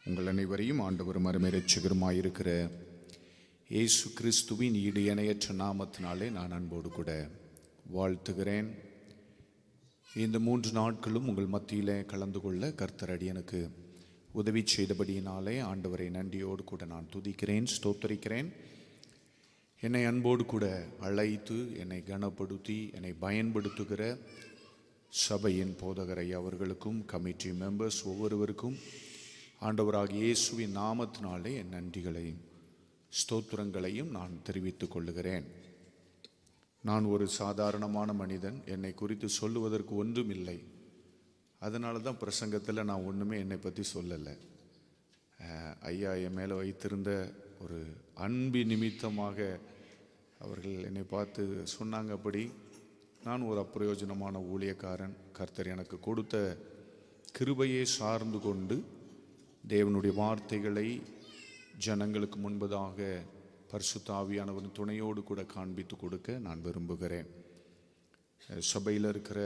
உங்கள் அனைவரையும் ஆண்டவரும் அருமை இரட்சகருமாயிருக்கிற இயேசு கிறிஸ்துவின் ஈடு இணையற்ற நாமத்தினாலே நான் அன்போடு கூட வாழ்த்துகிறேன். இந்த 3 நாட்களும் உங்கள் மத்தியிலே கலந்து கொள்ள கர்த்தர் அடியனுக்கு உதவி செய்தபடியினாலே ஆண்டவரை நன்றியோடு கூட நான் துதிக்கிறேன், ஸ்தோத்தரிக்கிறேன். என்னை அன்போடு கூட அழைத்து என்னை கனப்படுத்தி என்னை பயன்படுத்துகிற சபையின் போதகரை அவர்களுக்கும் கமிட்டி மெம்பர்ஸ் ஒவ்வொருவருக்கும் ஆண்டவராகிய இயேசுவின் நாமத்தினாலே என் நன்றிகளையும் ஸ்தோத்திரங்களையும் நான் தெரிவித்துக் கொள்ளுகிறேன். நான் ஒரு சாதாரணமான மனிதன், என்னை குறித்து சொல்லுவதற்கு ஒன்றும் இல்லை. அதனால தான் பிரசங்கத்தில் நான் ஒன்றுமே என்னை பற்றி சொல்லலை. ஐயா என் மேலே வைத்திருந்த ஒரு அன்பு நிமித்தமாக அவர்கள் என்னை பார்த்து சொன்னாங்க. அப்படி நான் ஒரு அப்பிரயோஜனமான ஊழியக்காரன், கர்த்தர் எனக்கு கொடுத்த கிருபையை சார்ந்து கொண்டு தேவனுடைய வார்த்தைகளை ஜனங்களுக்கு முன்பதாக பரிசுத்த ஆவியானவரின் துணையோடு கூட காண்பித்து கொடுக்க நான் விரும்புகிறேன். சபையில் இருக்கிற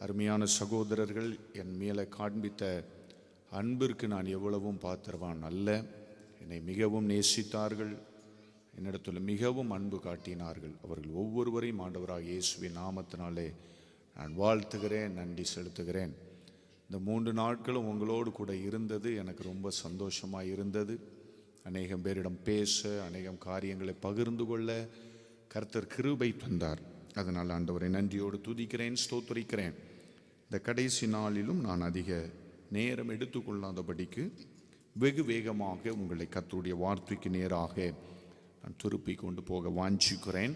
அருமையான சகோதரர்கள் என் மேலே காண்பித்த அன்பிற்கு நான் எவ்வளவும் பாத்திரவான் அல்ல. என்னை மிகவும் நேசித்தார்கள், என்னிடத்தில் மிகவும் அன்பு காட்டினார்கள். அவர்கள் ஒவ்வொருவரையும் ஆண்டவராக இயேசுவின் நாமத்தினாலே நான் வாழ்த்துகிறேன், நன்றி செலுத்துகிறேன். இந்த 3 நாட்களும் உங்களோடு கூட இருந்தது எனக்கு ரொம்ப சந்தோஷமாக இருந்தது. அநேகம் பேரிடம் பேச, அநேகம் காரியங்களை பகிர்ந்து கொள்ள கர்த்தர் கிருபை தந்தார். அதனால் ஆண்டவரை நன்றியோடு துதிக்கிறேன், ஸ்தோத்திரிக்கிறேன். இந்த கடைசி நாளிலும் நான் அதிக நேரம் எடுத்துக்கொள்ளாதபடிக்கு வெகு வேகமாக உங்களை கர்த்தருடைய வார்த்தைக்கு நேராக நான் திருப்பி கொண்டு போக வாஞ்சிக்கிறேன்.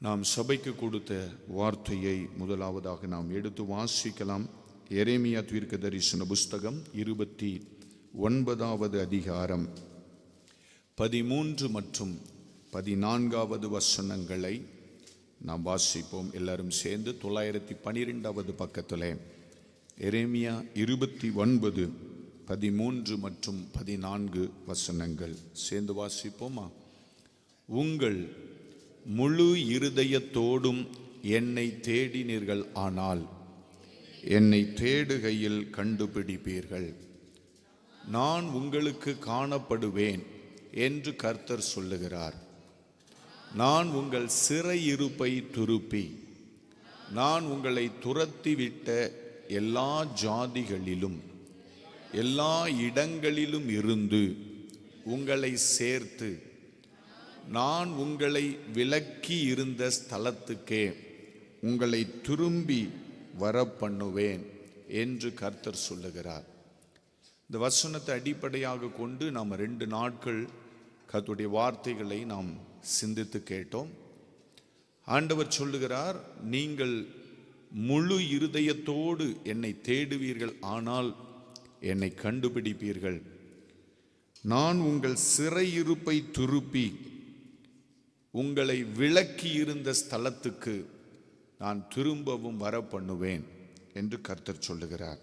நாம் சபைக்கு கொடுத்த வார்த்தையை முதலாவதாக நாம் எடுத்து வாசிக்கலாம். எரேமியா தீர்க்கதரிசன புஸ்தகம் 29வது அதிகாரம் 13 மற்றும் 14வது வசனங்களை நாம் வாசிப்போம். எல்லாரும் சேர்ந்து 912வது பக்கத்தில் எரேமியா 29, 13 மற்றும் 14 வசனங்கள் சேர்ந்து வாசிப்போமா? உங்கள் முழு இருதயத்தோடும் என்னை தேடினீர்கள், ஆனால் என்னை தேடுகையில் கண்டுபிடிப்பீர்கள். நான் உங்களுக்கு காணப்படுவேன் என்று கர்த்தர் சொல்லுகிறார். நான் உங்கள் சிறையிருப்பை துருப்பி நான் உங்களை துரத்திவிட்ட எல்லா ஜாதிகளிலும் எல்லா இடங்களிலும் இருந்து உங்களை சேர்த்து நான் உங்களை விலக்கி இருந்த ஸ்தலத்துக்கே உங்களை திரும்பி வர பண்ணுவேன் என்று கர்த்தர் சொல்லுகிறார். இந்த வசனத்தை அடிப்படையாக கொண்டு நாம் 2 நாட்கள் கர்த்தருடைய வார்த்தைகளை நாம் சிந்தித்து கேட்டோம். ஆண்டவர் சொல்லுகிறார், நீங்கள் முழு இருதயத்தோடு என்னை தேடுவீர்கள், ஆனால் என்னை கண்டுபிடிப்பீர்கள். நான் உங்கள் சிறையிருப்பை துருப்பி உங்களை விலக்கி இருந்த ஸ்தலத்துக்கு நான் திரும்பவும் வர பண்ணுவேன் என்று கர்த்தர் சொல்லுகிறார்.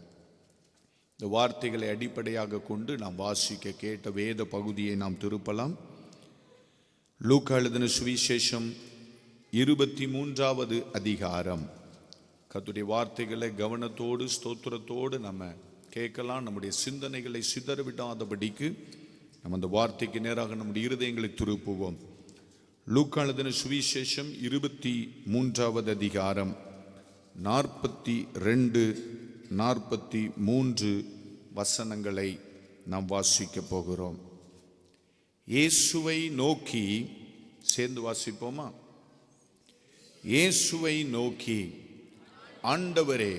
இந்த வார்த்தைகளை அடிப்படையாக கொண்டு நாம் வாசிக்க கேட்ட வேத பகுதியை நாம் திருப்பலாம். லூக்கா எழுதின சுவிசேஷம் 23வது அதிகாரம். கர்த்தருடைய வார்த்தைகளை கவனத்தோடு ஸ்தோத்திரத்தோடு நம்ம கேட்கலாம். நம்முடைய சிந்தனைகளை சிதறவிடாதபடிக்கு நம்ம அந்த வார்த்தைக்கு நேராக நம்முடைய இருதயங்களை திருப்புவோம். லூக்கா எழுதின சுவிசேஷம் 23வது அதிகாரம் 42, 43 வசனங்களை நாம் வாசிக்க போகிறோம். இயேசுவை நோக்கி, சேர்ந்து வாசிப்போமா? இயேசுவை நோக்கி, ஆண்டவரே,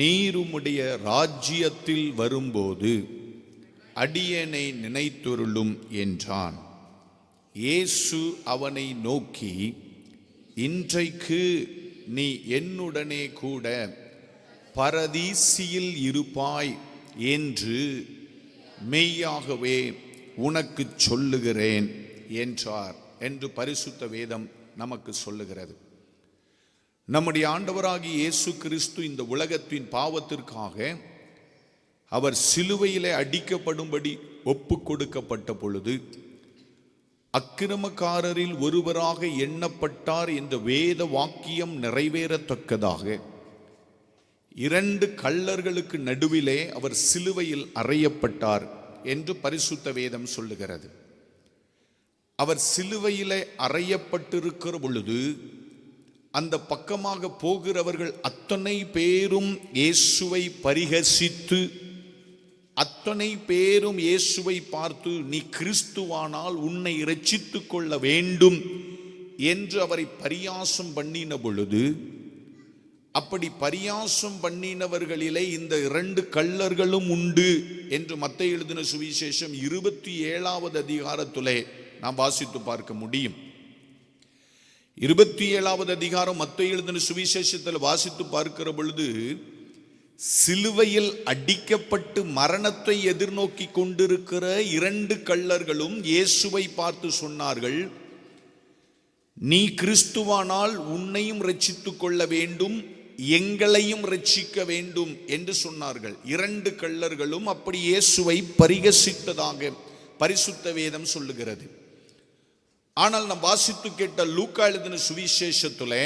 நீர் உம்முடைய ராஜ்யத்தில் வரும்போது அடியேனை நினைத்தருளும் என்றான். இயேசு அவனை நோக்கி, இன்றைக்கு நீ என்னுடனே கூட பரதீசியில் இருப்பாய் என்று மெய்யாகவே உனக்கு சொல்லுகிறேன் என்றார் என்று பரிசுத்த வேதம் நமக்கு சொல்லுகிறது. நம்முடைய ஆண்டவராகிய இயேசு கிறிஸ்து இந்த உலகத்தின் பாவத்திற்காக அவர் சிலுவையிலே அடிக்கப்படும்படி ஒப்பு கொடுக்கப்பட்ட பொழுது அக்கிரமக்காரரில் ஒருவராக எண்ணப்பட்டார் என்ற வேத வாக்கியம் நிறைவேறத்தக்கதாக 2 கள்ளர்களுக்கு நடுவிலே அவர் சிலுவையில் அறையப்பட்டார் என்று பரிசுத்த வேதம் சொல்லுகிறது. அவர் சிலுவையிலே அறையப்பட்டிருக்கிற பொழுது அந்த பக்கமாக போகிறவர்கள் அத்தனை பேரும் இயேசுவை பரிகசித்து, அத்தனை பேரும் இயேசுவை பார்த்து, நீ கிறிஸ்துவானால் உன்னை இரட்சித்துக் கொள்ள வேண்டும் என்று அவரை பரியாசம் பண்ணின பொழுது, அப்படி பரியாசம் பண்ணினவர்களிலே இந்த 2 கள்ளர்களும் உண்டு என்று மத்தேயு எழுதின சுவிசேஷம் 27வது அதிகாரத்திலே நாம் வாசித்து பார்க்க முடியும். 27வது அதிகாரம் மத்தேயு எழுதின சுவிசேஷத்தில் வாசித்து பார்க்கிற பொழுது, சிலுவையில் அடிக்கப்பட்டு மரணத்தை எதிர்நோக்கி கொண்டிருக்கிற 2 கள்ளர்களும் இயேசுவை பார்த்து சொன்னார்கள், நீ கிறிஸ்துவானால் உன்னையும் இரட்சித்துக் கொள்ள வேண்டும், எங்களையும் இரட்சிக்க வேண்டும் என்று சொன்னார்கள். 2 கள்ளர்களும் அப்படி இயேசுவை பரிகசித்ததாக பரிசுத்த வேதம் சொல்லுகிறது. ஆனால் நாம் வாசித்து கேட்ட லூக்கா எழுதின சுவிசேஷத்திலே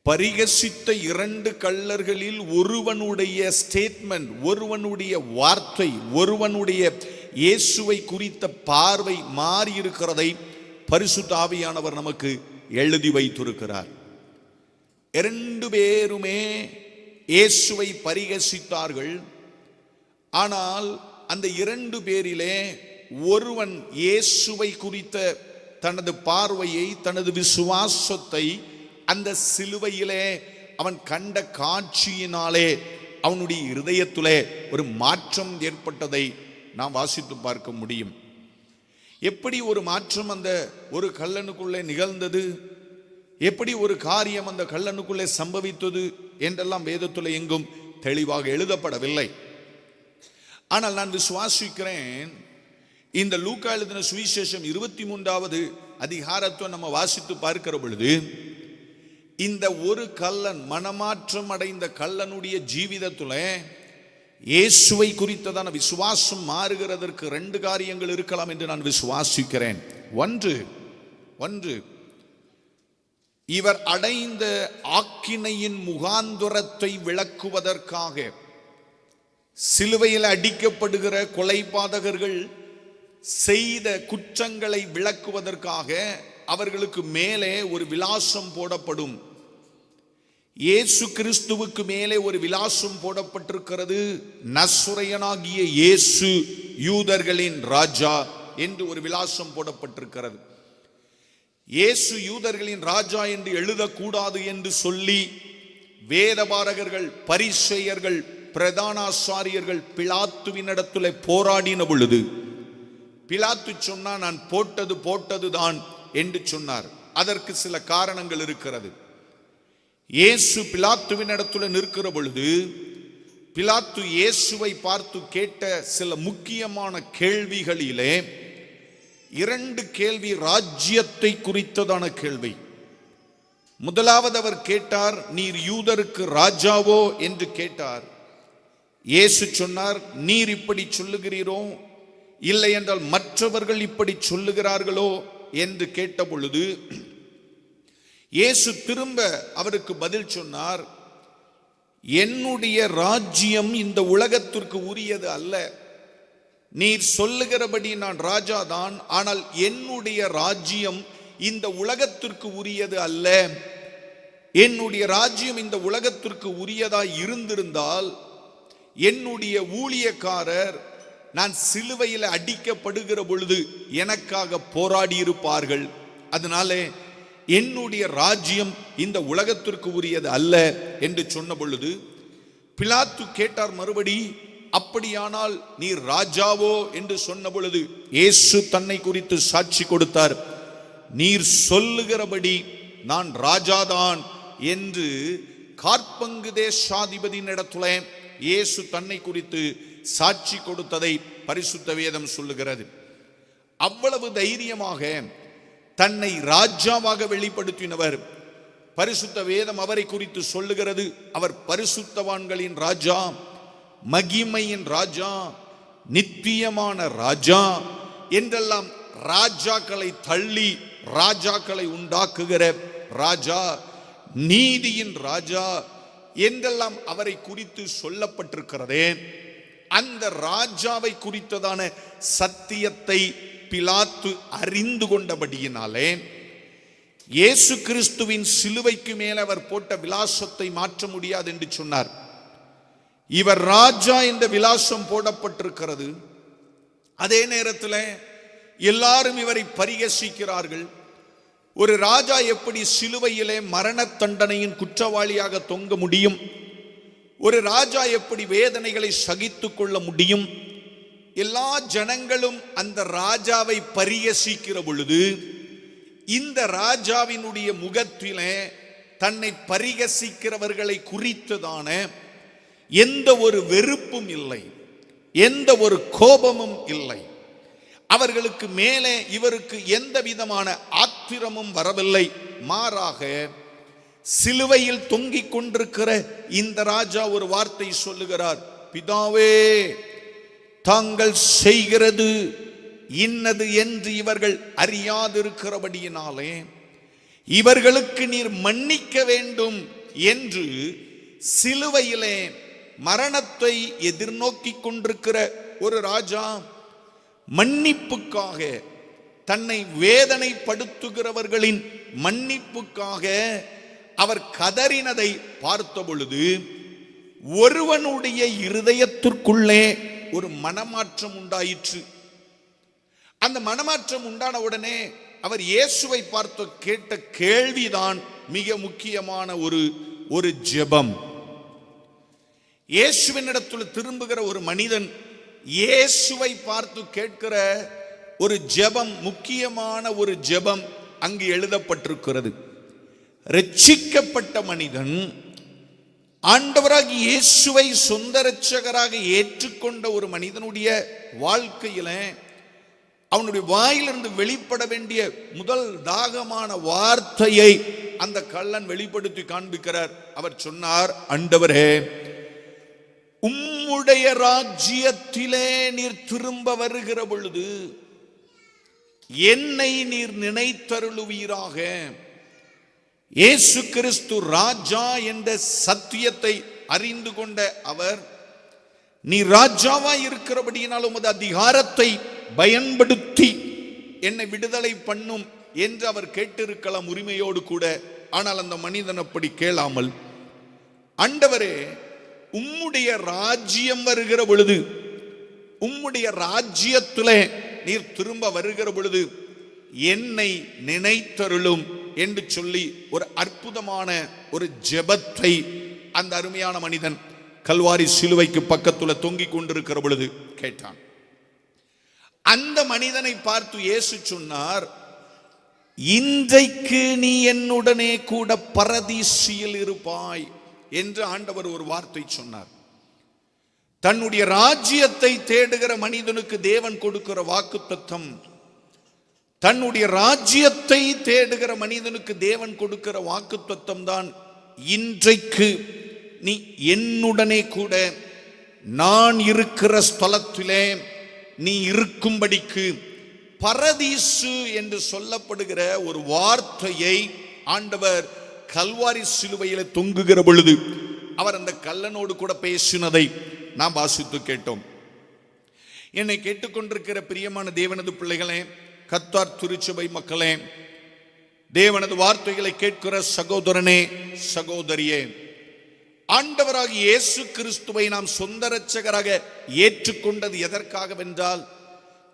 பரிகசித்த 2 கள்ளர்களில் ஒருவனுடைய ஸ்டேட்மெண்ட், ஒருவனுடைய வார்த்தை, ஒருவனுடைய இயேசுவை குறித்த பார்வை மாறி இருக்கிறதை பரிசுத்த ஆவியானவர் நமக்கு எழுதி வைத்திருக்கிறார். 2 பேருமே இயேசுவை பரிகசித்தார்கள். ஆனால் அந்த 2 பேரிலே ஒருவன் இயேசுவை குறித்த தனது பார்வையை, தனது விசுவாசத்தை அந்த சிலுவையிலே அவன் கண்ட காட்சியினாலே அவனுடைய இருதயத்திலே ஒரு மாற்றம் ஏற்பட்டதை நாம் வாசித்து பார்க்க முடியும். எப்படி ஒரு மாற்றம் அந்த ஒரு கள்ளனுக்குள்ளே நிகழ்ந்தது, எப்படி ஒரு காரியம் அந்த கள்ளனுக்குள்ளே சம்பவித்தது என்றெல்லாம் வேதத்தில் எங்கும் தெளிவாக எழுதப்படவில்லை. ஆனால் நான் விசுவாசிக்கிறேன், இந்த லூக்கா எழுதின சுவிசேஷம் 23வது அதிகாரத்தை நம்ம வாசித்து பார்க்கிற பொழுது, இந்த ஒரு கள்ளன், மனமாற்றம் அடைந்த கள்ளனுடைய ஜீவிதத்தில் இயேசுவை குறித்ததான விசுவாசம் மாறுகிறதற்கு 2 காரியங்கள் இருக்கலாம் என்று நான் விசுவாசிக்கிறேன். ஒன்று இவர் அடைந்த ஆக்கினையின் முகாந்திரத்தை விளக்குவதற்காக, சிலுவையில் அடிக்கப்படுகிற கொலைபாதகர்கள் செய்த குற்றங்களை விளக்குவதற்காக அவர்களுக்கு மேலே ஒரு விலாசம் போடப்படும். இயேசு கிறிஸ்துவுக்கு மேலே ஒரு விலாசம் போடப்பட்டிருக்கிறது. நசரேயனாகிய இயேசு யூதர்களின் ராஜா என்று ஒரு விலாசம் போடப்பட்டிருக்கிறது. இயேசு யூதர்களின் ராஜா என்று எழுதக்கூடாது என்று சொல்லி வேதபாரகர்கள், பரிசேயர்கள், பிரதான ஆசாரியர்கள் பிலாத்துவினிடத்திலே போராடின பொழுது, பிலாத்து சொன்னா, நான் போட்டதுதான் என்று சொன்னார். அதற்கு சில காரணங்கள் இருக்கிறது. இயேசு பிலாத்துவினிடத்தில் நிற்கிற பொழுது பிலாத்து இயேசுவை பார்த்து கேட்ட சில முக்கியமான கேள்விகளிலே 2 கேள்வி ராஜ்யத்தை குறித்ததான கேள்வி. முதலாவது அவர் கேட்டார், நீர் யூதருக்கு ராஜாவோ என்று கேட்டார். இயேசு சொன்னார், நீர் இப்படி சொல்லுகிறீரோ, இல்லை என்றால் மற்றவர்கள் இப்படி சொல்லுகிறார்களோ என்று கேட்ட பொழுது இயேசு திரும்ப அவருக்கு பதில் சொன்னார், என்னுடைய ராஜ்யம் இந்த உலகத்திற்கு உரியது அல்ல. நீர் சொல்லுகிறபடி நான் ராஜாதான், ஆனால் என்னுடைய ராஜ்யம் இந்த உலகத்திற்கு உரியது அல்ல. என்னுடைய ராஜ்யம் இந்த உலகத்திற்கு உரியதாய் இருந்திருந்தால் என்னுடைய ஊழியக்காரர் நான் சிலுவையில் அடிக்கப்படுகிற பொழுது எனக்காக போராடி இருப்பார்கள். அதனாலே என்னுடைய ராஜ்யம் இந்த உலகத்திற்கு உரியது அல்ல என்று சொன்ன பொழுது பிலாத்து கேட்டார் மறுபடி, அப்படியானால் நீர் ராஜாவோ என்று சொன்ன பொழுது இயேசு தன்னை குறித்து சாட்சி கொடுத்தார், நீர் சொல்லுகிறபடி நான் ராஜாதான் என்று காற்பங்கு தேசாதிபதியின் இடத்துல இயேசு தன்னை குறித்து சாட்சி கொடுத்ததை பரிசுத்த வேதம் சொல்லுகிறது. அவ்வளவு தைரியமாக தன்னை ராஜாவாக வெளிப்படுத்தினவர். பரிசுத்த வேதம் அவரை குறித்து சொல்லுகிறது, அவர் பரிசுத்தவான்களின் ராஜா, மகிமையின் ராஜா, நித்தியமான ராஜா என்றெல்லாம் ராஜாக்களை தள்ளி ராஜாக்களை உண்டாக்குகிற ராஜா, நீதியின் ராஜா, என்றெல்லாம் அவரை குறித்து சொல்லப்பட்டிருக்கிறதே, அந்த ராஜாவை குறித்ததான சத்தியத்தை பிலாத்து அறிந்து கொண்டபடியினாலே இயேசு கிறிஸ்துவின் சிலுவைக்கு மேல் அவர் போட்ட விலாசத்தை மாற்ற முடியாது என்று சொன்னார். இவர் ராஜா என்ற விலாசம் போடப்பட்டிருக்கிறது. அதே நேரத்தில் எல்லாரும் இவரை பரிகசிக்கிறார்கள். ஒரு ராஜா எப்படி சிலுவையிலே மரண தண்டனையின் குற்றவாளியாக தொங்க முடியும்? ஒரு ராஜா எப்படி வேதனைகளை சகித்துக் கொள்ள முடியும்? எல்லா ஜனங்களும் அந்த ராஜாவை பரிகசிக்கிற பொழுது இந்த ராஜாவினுடைய முகத்திலே தன்னை பரிகசிக்கிறவர்களை குறித்ததான எந்த ஒரு வெறுப்பும் இல்லை, எந்த ஒரு கோபமும் இல்லை. அவர்களுக்கு மேலே இவருக்கு எந்த விதமான ஆத்திரமும் வரவில்லை. மாறாக சிலுவையில் தொங்கிக் கொண்டிருக்கிற இந்த ராஜா ஒரு வார்த்தை சொல்லுகிறார், பிதாவே, தாங்கள் செய்கிறது இன்னது என்று இவர்கள் அறியாதிருக்கிறபடியினாலே இவர்களுக்கு நீர் மன்னிக்க வேண்டும் என்று சிலுவையிலே மரணத்தை எதிர்நோக்கி கொண்டிருக்கிற ஒரு ராஜா மன்னிப்புக்காக, தன்னை வேதனைப்படுத்துகிறவர்களின் மன்னிப்புக்காக அவர் கதறினதை பார்த்த பொழுது ஒருவனுடைய இருதயத்திற்குள்ளே ஒரு மனமாற்றம் உண்டாயிற்று. அந்த மனமாற்றம் உண்டான உடனே அவர் இயேசுவை பார்த்து கேட்ட கேள்விதான் மிக முக்கியமான ஒரு ஜெபம். இயேசுவினிடத்தில் திரும்புகிற ஒரு மனிதன் இயேசுவை பார்த்து கேட்கிற ஒரு ஜெபம், முக்கியமான ஒரு ஜெபம் அங்கு எழுதப்பட்டிருக்கிறது. ரட்சிக்கப்பட்ட மனிதன் ஆண்டவராகிய இயேசுவை சொந்த இரட்சகராக ஏற்றுக்கொண்ட ஒரு மனிதனுடைய வாழ்க்கையில அவனுடைய வாயிலிருந்து வெளிப்பட வேண்டிய முதல் தாகமான வார்த்தையை அந்த கள்ளன் வெளிப்படுத்தி காண்பிக்கிறார். அவர் சொன்னார், ஆண்டவரே, உம்முடைய ராஜ்யத்திலே நீர் திரும்ப வருகிற பொழுது என்னை நீர் நினைத்தருளுவீராக. இயேசு கிறிஸ்து ராஜா என்ற சத்தியத்தை அறிந்து கொண்ட அவர், நீ ராஜாவாய் இருக்கிறபடியினால் உமது அதிகாரத்தை பயன்படுத்தி என்னை விடுதலை பண்ணும் என்று அவர் கேட்டிருக்கலாம் உரிமையோடு கூட. ஆனால் அந்த மனிதன் அப்படி கேளாமல், ஆண்டவரே, உம்முடைய ராஜ்யம் வருகிற பொழுது, உம்முடைய ராஜ்யத்திலே நீர் திரும்ப வருகிற பொழுது என்னை நினைத்தருளும் என்று சொல்லி ஒரு அற்புதமான ஒரு ஜெபத்தை அந்த அருமையான மனிதன் கல்வாரி சிலுவைக்கு பக்கத்துல தொங்கிக் கொண்டிருக்கிற பொழுது கேட்டான். அந்த மனிதனை பார்த்து இயேசு சொன்னார், இன்றைக்கு நீ என்னுடனே கூட பரதீசியில் இருப்பாய் என்று ஆண்டவர் ஒரு வார்த்தை சொன்னார். தன்னுடைய ராஜ்யத்தை தேடுகிற மனிதனுக்கு தேவன் கொடுக்கிற வாக்குத்தத்தம், தன்னுடைய ராஜ்யத்தை தேடுகிற மனிதனுக்கு தேவன் கொடுக்கிற வாக்குத்தத்தம் தான், இன்றைக்கு நீ என்னுடனே கூட நான் இருக்கிற ஸ்தலத்திலே நீ இருக்கும்படிக்கு பரதீசு என்று சொல்லப்படுகிற ஒரு வார்த்தையை ஆண்டவர் கல்வாரி சிலுவையில் தொங்குகிற பொழுது அவர் அந்த கல்லனோடு கூட பேசினதை நாம் வாசித்து கேட்டோம். என்னை கேட்டுக்கொண்டிருக்கிற பிரியமான தேவனது பிள்ளைகளே, கர்த்தர் திருச்சபை மக்களே, தேவனது வார்த்தைகளை கேட்கிற சகோதரனே, சகோதரியே, ஆண்டவராகிய இயேசு கிறிஸ்துவை நாம் சொந்த இரட்சகராக ஏற்றுக்கொண்டது எதற்காகவென்றால்,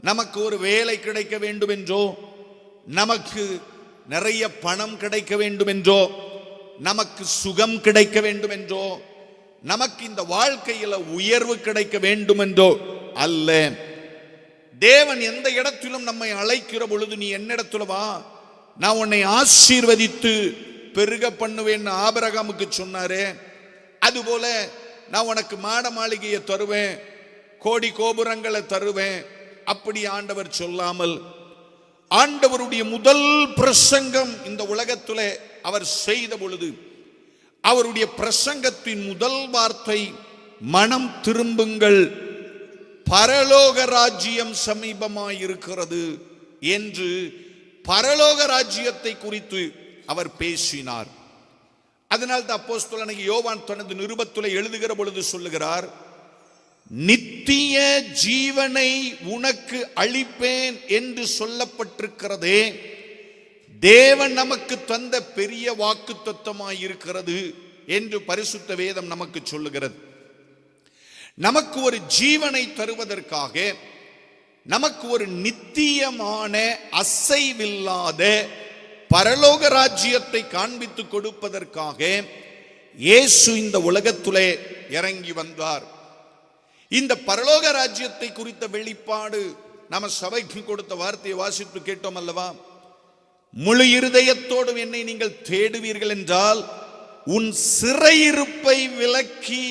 நமக்கு ஒரு வேலை கிடைக்க வேண்டும் என்றோ, நமக்கு நிறைய பணம் கிடைக்க வேண்டும் என்றோ, நமக்கு சுகம் கிடைக்க வேண்டும் என்றோ, நமக்கு இந்த வாழ்க்கையில உயர்வு கிடைக்க வேண்டும் என்றோ அல்ல. தேவன் எந்த இடத்திலும் நம்மை அழைக்கிற பொழுது, நீ என்னிடத்துல வா, நான் உன்னை ஆசீர்வதித்து பெருக பண்ணுவேன்னு ஆபிரகாமுக்கு சொன்னாரே, அதுபோல நான் உனக்கு மாட மாளிகையை தருவேன், கோடி கோபுரங்களை தருவேன், அப்படி ஆண்டவர் சொல்லாமல், ஆண்டவருடைய முதல் பிரசங்கம் இந்த உலகத்திலே அவர் செய்த பொழுது அவருடைய பிரசங்கத்தின் முதல் வார்த்தை, மனம் திரும்புங்கள், பரலோக ராஜ்யம் சமீபமாயிருக்கிறது என்று பரலோக ராஜ்யத்தை குறித்து அவர் பேசினார். அதனால் தான் அப்போஸ்தலனாகிய யோவான் தனது நிருபத்திலே எழுதுகிற பொழுது சொல்லுகிறார், நித்திய ஜீவனை உனக்கு அளிப்பேன் என்று சொல்லப்பட்டிருக்கிறதே தேவன் நமக்கு தந்த பெரிய வாக்குத்தத்தமாய் இருக்கிறது என்று பரிசுத்த வேதம் நமக்கு சொல்லுகிறது. நமக்கு ஒரு ஜீவனை தருவதற்காக, நமக்கு ஒரு நித்தியமான அசைவில்லாத பரலோக ராஜ்யத்தை காண்பித்து கொடுப்பதற்காக இயேசு இந்த உலகத்திலே இறங்கி வந்தார். இந்த பரலோக ராஜ்யத்தை குறித்த வெளிப்பாடு நம்ம சபைக்கு கொடுத்த வார்த்தையை வாசித்து கேட்டோம் அல்லவா? முழு இருதயத்தோடு என்னை நீங்கள் தேடுவீர்கள் என்றால் உன் சிறையிருப்பை விலக்கி,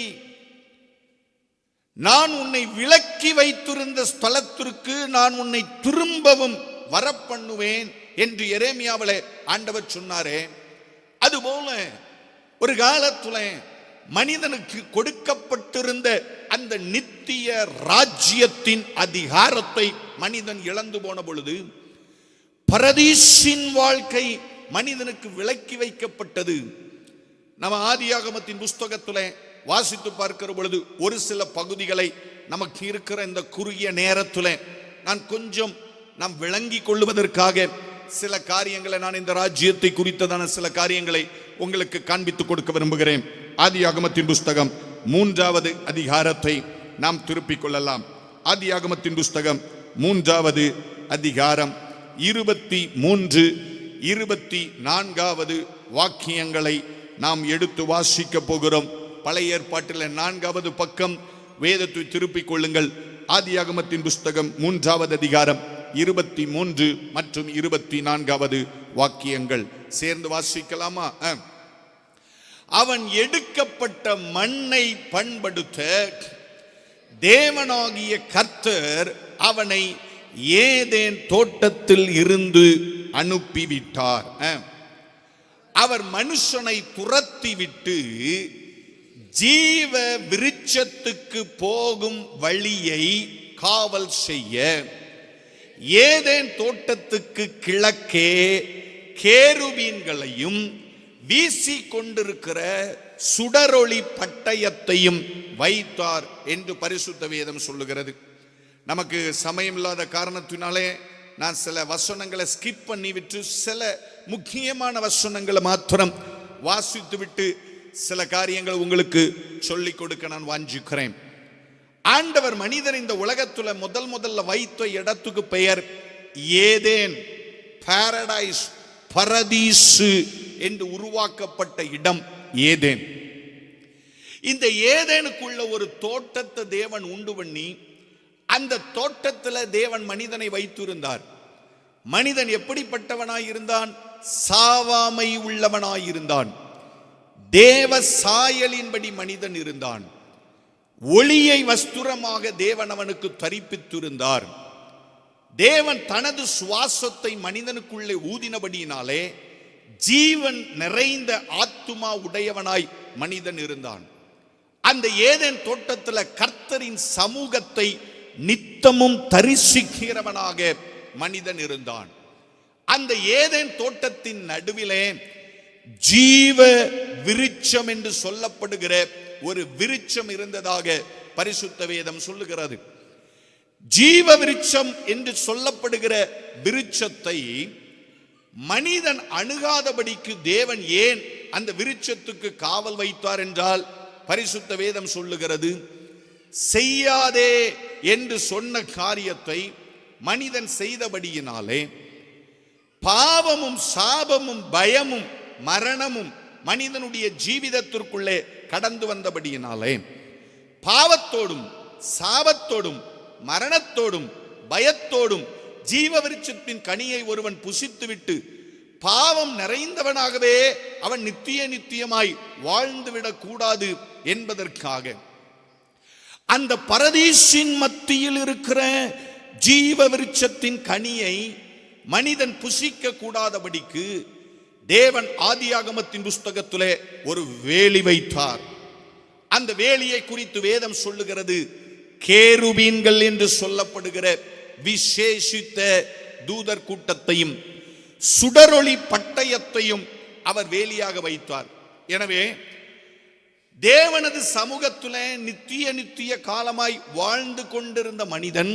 நான் உன்னை விலக்கி வைத்திருந்த ஸ்தலத்திற்கு நான் உன்னை திரும்பவும் வரப்பண்ணுவேன் என்று எரேமியாவிலே ஆண்டவர் சொன்னாரே, அதுபோல ஒரு காலத்துல மனிதனுக்கு கொடுக்கப்பட்டிருந்த அந்த நித்திய ராஜ்யத்தின் அதிகாரத்தை மனிதன் இழந்து போன பொழுது பரதீசின் வாழ்க்கை மனிதனுக்கு விலக்கி வைக்கப்பட்டது. நம்ம ஆதியாகமத்தின் புஸ்தகத்தில் வாசித்து பார்க்கிற பொழுது ஒரு சில பகுதிகளை நமக்கு இருக்கிற இந்த குறுகிய நேரத்தில் நான் கொஞ்சம் நாம் விளங்கி கொள்வதற்காக சில காரியங்களை, நான் இந்த ராஜ்யத்தை குறித்ததான சில காரியங்களை உங்களுக்கு காண்பித்துக் கொடுக்க விரும்புகிறேன். ஆதியாகமத்தின் புஸ்தகம் 3வது அதிகாரத்தை நாம் திருப்பிக் கொள்ளலாம். ஆதியாகமத்தின் புஸ்தகம் 3வது அதிகாரம் 23, 24வது வாக்கியங்களை நாம் எடுத்து வாசிக்க போகிறோம். பழைய ஏற்பாட்டில் 4வது பக்கம் வேதத்தை திருப்பிக் கொள்ளுங்கள். ஆதியாகமத்தின் புஸ்தகம் 3வது அதிகாரம் 23 மற்றும் 24வது வாக்கியங்கள் சேர்ந்து வாசிக்கலாமா? அவன் எடுக்கப்பட்ட மண்ணை பண்படுத்த தேவனாகிய கர்த்தர் அவனை ஏதேன் தோட்டத்தில் இருந்து அனுப்பிவிட்டார். அவர் மனுஷனை துரத்திவிட்டு ஜீவ விருட்சத்துக்கு போகும் வழியை காவல் செய்ய ஏதேன் தோட்டத்துக்கு கிழக்கே கேருபீன்களையும் வீசி கொண்டிருக்கிற சுடரொளி பட்டயத்தையும் வைத்தார் என்று பரிசுத்த வேதம் சொல்லுகிறது. நமக்கு சமயம் இல்லாத காரணத்தினாலே நான் சில வசனங்களை ஸ்கிப் பண்ணிவிட்டு சில முக்கியமான வசனங்களை மாத்திரம் வாசித்து விட்டு சில காரியங்கள் உங்களுக்கு சொல்லிக் கொடுக்க நான் வாஞ்சிக்கிறேன். ஆண்டவர் மனிதன் இந்த உலகத்துல முதல்ல வைத்த இடத்துக்கு பெயர் ஏதேன், பாரடைஸ், பரதீசு என்று உருவாக்கப்பட்ட இடம் ஏதேன். இந்த ஏதேனுக்குள்ள ஒரு தோட்டத்தை தேவன் உண்டு பண்ணி அந்த தோட்டத்தில் தேவன் மனிதனை வைத்திருந்தார். மனிதன் எப்படிப்பட்டவனாய் இருந்தான்? சாவாமை உள்ளவனாய் இருந்தான். தேவ சாயலின்படி மனிதன் இருந்தான். ஒளியை வஸ்துரமாக தேவன் அவனுக்கு தரிப்பித்திருந்தார். தேவன் தனது சுவாசத்தை மனிதனுக்குள்ளே ஊதினபடியினாலே ஜீவன் நிறைந்த ஆத்துமா உடையவனாய் மனிதன் இருந்தான். அந்த ஏதேன் தோட்டத்தில் கர்த்தரின் சமூகத்தை நித்தமும் தரிசிக்கிறவனாக மனிதன் இருந்தான். அந்த ஏதேன் தோட்டத்தின் நடுவிலே ஜீவ விருட்சம் என்று சொல்லப்படுகிற ஒரு விருட்சம் இருந்ததாக பரிசுத்த வேதம் சொல்லுகிறது. ஜீவ விருட்சம் என்று சொல்லப்படுகிற விருட்சத்தை மனிதன் அணுகாதபடிக்கு தேவன் ஏன் அந்த விருட்சத்துக்கு காவல் வைத்தார் என்றால் பரிசுத்த வேதம் சொல்லுகிறது, செய்யாதே என்று சொன்ன காரியத்தை மனிதன் செய்தபடியினாலே பாவமும் சாபமும் பயமும் மரணமும் மனிதனுடைய ஜீவிதத்திற்குள்ளே கடந்து வந்தபடியினாலே பாவத்தோடும் சாபத்தோடும் மரணத்தோடும் பயத்தோடும் ஜீவ விருட்சத்தின் கனியை ஒருவன் புசித்துவிட்டு பாவம் நிறைந்தவனாகவே அவன் நித்தியமாய் வாழ்ந்துவிடக் கூடாது என்பதற்காக அந்த பரதீசின் மத்தியில் இருக்கிற ஜீவ விருட்சத்தின் கனியை மனிதன் புசிக்க கூடாதபடிக்கு தேவன் ஆதியாகமத்தின் புஸ்தகத்திலே ஒரு வேலி வைத்தார். அந்த வேலியை குறித்து வேதம் சொல்லுகிறது, கேருபீன்கள் என்று சொல்லப்படுகிற விசேஷித்த தூதர் கூட்டத்தையும் சுடரொளி பட்டயத்தையும் அவர் வேலியாக வைத்தார். எனவே தேவனது சமூகத்துல நித்திய காலமாய் வாழ்ந்து கொண்டிருந்த மனிதன்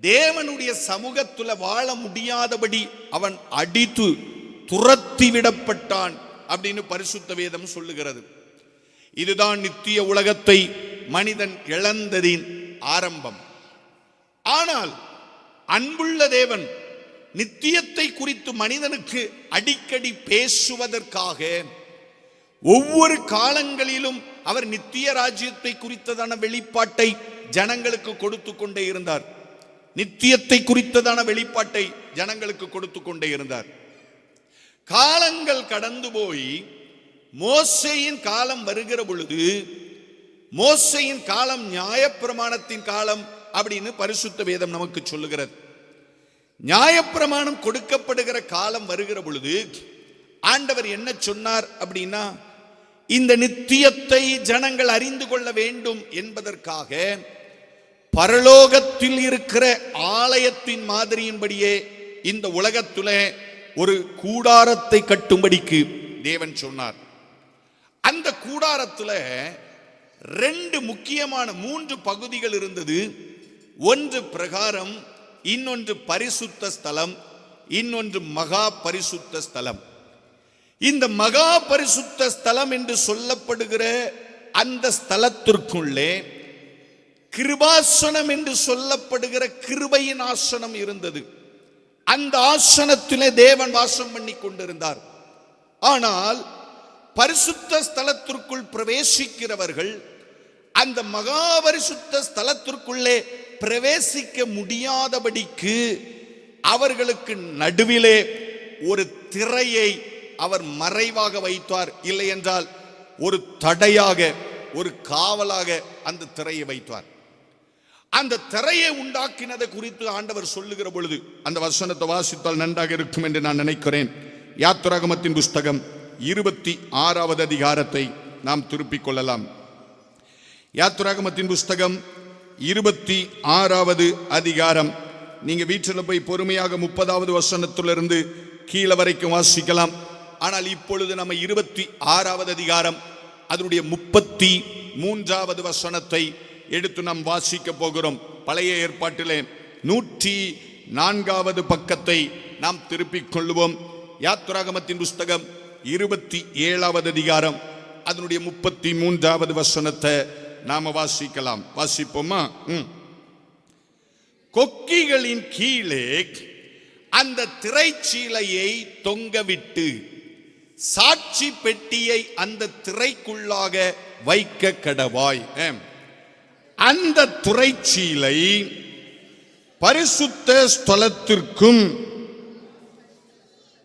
தேவனுடைய சமூகத்துல வாழ முடியாதபடி அவன் அடித்து துரத்தி விடப்பட்டான் அப்படின்னு பரிசுத்த வேதம் சொல்லுகிறது. இதுதான் நித்திய உலகத்தை மனிதன் இழந்ததின் ஆரம்பம். ஆனால் அன்புள்ள தேவன் நித்தியத்தை குறித்து மனிதனுக்கு அடிக்கடி பேசுவதற்காக ஒவ்வொரு காலங்களிலும் அவர் நித்திய ராஜ்யத்தை குறித்ததான வெளிப்பாட்டை ஜனங்களுக்கு கொடுத்து கொண்டே இருந்தார். நித்தியத்தை குறித்ததான வெளிப்பாட்டை ஜனங்களுக்கு கொடுத்து கொண்டே இருந்தார். காலங்கள் கடந்து போய் மோசேயின் காலம் வருகிற பொழுது, மோசேயின் காலம் நியாயப்பிரமாணத்தின் காலம் அப்படின்னு பரிசுத்த வேதம் நமக்கு சொல்லுகிறது. நியாயப்பிரமாணம் கொடுக்கப்படுகிற காலம் வருகிற பொழுது ஆண்டவர் என்ன சொன்னார் அப்படின்னா, இந்த நித்தியத்தை ஜனங்கள் அறிந்து கொள்ள வேண்டும் என்பதற்காக பரலோகத்தில் இருக்கிற ஆலயத்தின் மாதிரியின்படியே இந்த உலகத்துல ஒரு கூடாரத்தை கட்டும்படிக்கு தேவன் சொன்னார். அந்த கூடாரத்துல 2 முக்கியமான 3 பகுதிகள் இருந்தது. ஒன்று பிரகாரம், இன்னொன்று பரிசுத்த ஸ்தலம், இன்னொன்று மகா பரிசுத்த ஸ்தலம். இந்த மகா பரிசுத்த ஸ்தலம் என்று சொல்லப்படுகிற அந்த ஸ்தலத்திற்குள்ளே கிருபாசனம் என்று சொல்லப்படுகிற கிருபையின் ஆசனம் இருந்தது. அந்த ஆசனத்திலே தேவன் வாசம் பண்ணி கொண்டிருந்தார். ஆனால் பரிசுத்த ஸ்தலத்திற்குள் பிரவேசிக்கிறவர்கள் அந்த மகா பரிசுத்த ஸ்தலத்திற்குள்ளே பிரவேசிக்க முடியாதபடிக்கு அவர்களுக்கு நடுவிலே ஒரு திரையை அவர் மறைவாக வைத்தார். இல்லை என்றால் ஒரு தடையாக, ஒரு காவலாக அந்த திரையை வைத்தார். அந்த திரையை உண்டாக்கினதை குறித்து ஆண்டவர் சொல்லுகிற பொழுது அந்த வசனத்தை வாசித்தால் நன்றாக இருக்கும் என்று நான் நினைக்கிறேன். யாத்திராகமத்தின் புஸ்தகம் 26வது அதிகாரத்தை நாம் திருப்பிக் கொள்ளலாம். யாத்திராகமத்தின் புஸ்தகம் 26வது அதிகாரம். நீங்க வீட்டில் போய் பொறுமையாக 30வது வசனத்திலிருந்து கீழே வரைக்கும் வாசிக்கலாம். ஆனால் இப்பொழுது நம்ம 26வது அதிகாரம் அதனுடைய 33வது வசனத்தை எடுத்து நாம் வாசிக்க போகிறோம். பழைய ஏற்பாட்டிலே 104வது பக்கத்தை நாம் திருப்பிக் கொள்ளுவோம். யாத்திராகமத்தின் புஸ்தகம் 27வது அதிகாரம் அதனுடைய 33வது வசனத்தை நாம வாசிக்கலாம். வாசிப்போமா? கொக்கிகளின் கீழே அந்த திரைச்சீலையை தொங்கவிட்டு சாட்சி பெட்டியை அந்த திரைக்குள்ளாக வைக்க கடவாய். அந்த திரைச்சீலை பரிசுத்த ஸ்தலத்திற்கும்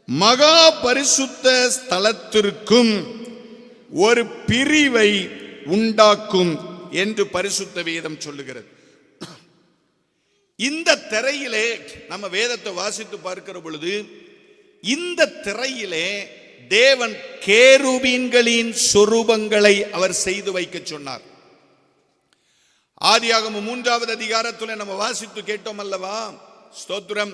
மகா பரிசுத்த ஸ்தலத்திற்கும் ஒரு பிரிவை உண்டாக்கும் என்று பரிசுத்த வேதம் சொல்லுகிறது. இந்த திரையிலே நம்ம வேதத்தை வாசித்து பார்க்கிற பொழுது இந்த திரையிலே தேவன் கேருபீன்களின் சொரூபங்களை அவர் செய்து வைக்க சொன்னார். ஆதியாகமம் 3வது அதிகாரத்தில் நம்ம வாசித்து கேட்டோம் அல்லவா? ஸ்தோத்திரம்.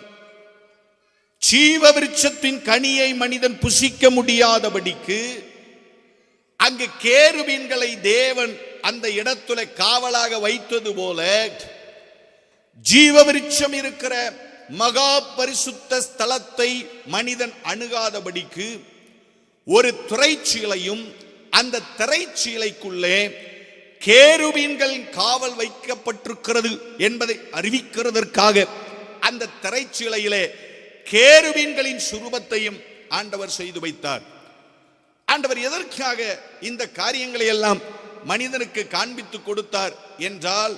ஜீவ விருட்சத்தின் கனியை மனிதன் புசிக்க முடியாதபடிக்கு அங்கு கேருபீன்களை தேவன் அந்த இடத்துல காவலாக வைத்தது போல ஜீவ விருட்சம் இருக்கிற மகா பரிசுத்த ஸ்தலத்தை மனிதன் அணுகாதபடிக்கு ஒரு திரைச்சீலையும் அந்த திரைச்சீலைக்குள்ளே கேருபீன்களின் காவல் வைக்கப்பட்டிருக்கிறது என்பதை அறிவிக்கிறதற்காக அந்த திரைச்சீலையிலே கேருபீன்களின் சுரூபத்தையும் ஆண்டவர் செய்து வைத்தார். ஆண்டவர் எதற்காக இந்த காரியங்களை எல்லாம் மனிதனுக்கு காண்பித்து கொடுத்தார் என்றால்,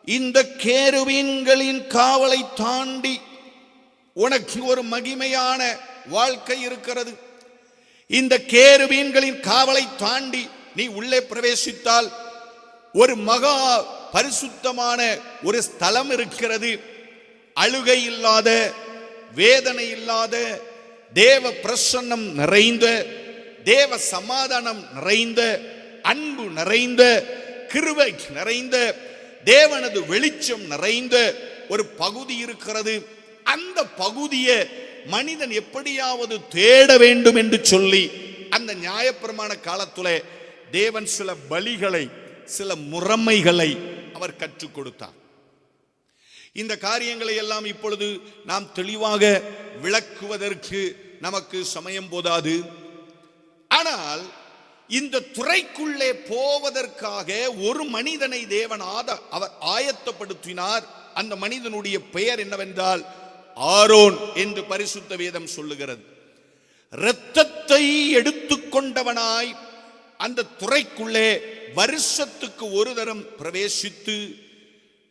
இந்த கேருபீன்களின் காவலை தாண்டி உனக்கு ஒரு மகிமையான வாழ்க்கை இருக்கிறது. இந்த கேருபீன்களின் காவலை தாண்டி நீ உள்ளே பிரவேசித்தால் ஒரு மகா பரிசுத்தமான ஒரு ஸ்தலம் இருக்கிறது. அழுகை இல்லாத, வேதனை இல்லாத, தேவ பிரசன்னம் நிறைந்த, தேவ சமாதானம் நிறைந்த, அன்பு நிறைந்த, கிருபை நிறைந்த, தேவனது வெளிச்சம் நிறைந்த ஒரு பகுதி இருக்கிறது. அந்த பகுதியை மனிதன் எப்படியாவது தேட வேண்டும் என்று சொல்லி அந்த நியாயப்பிரமாண காலத்திலே தேவன் சில பலிகளை, சில முறைமைகளை அவர் கற்றுக் கொடுத்தார். இந்த காரியங்களை எல்லாம் இப்பொழுது நாம் தெளிவாக விளக்குவதற்கு நமக்கு சமயம் போதாது. ஆனால் இந்த துறைக்குள்ளே போவதற்காக ஒரு மனிதனை தேவன் அவர் ஆயத்தப்படுத்தினார். அந்த மனிதனுடைய பெயர் என்னவென்றால் ஆரோன் என்று பரிசுத்த வேதம் சொல்லுகிறது. இரத்தத்தை எடுத்துக்கொண்டவனாய் அந்த துறைக்குள்ளே வருஷத்துக்கு ஒரு தரம் பிரவேசித்து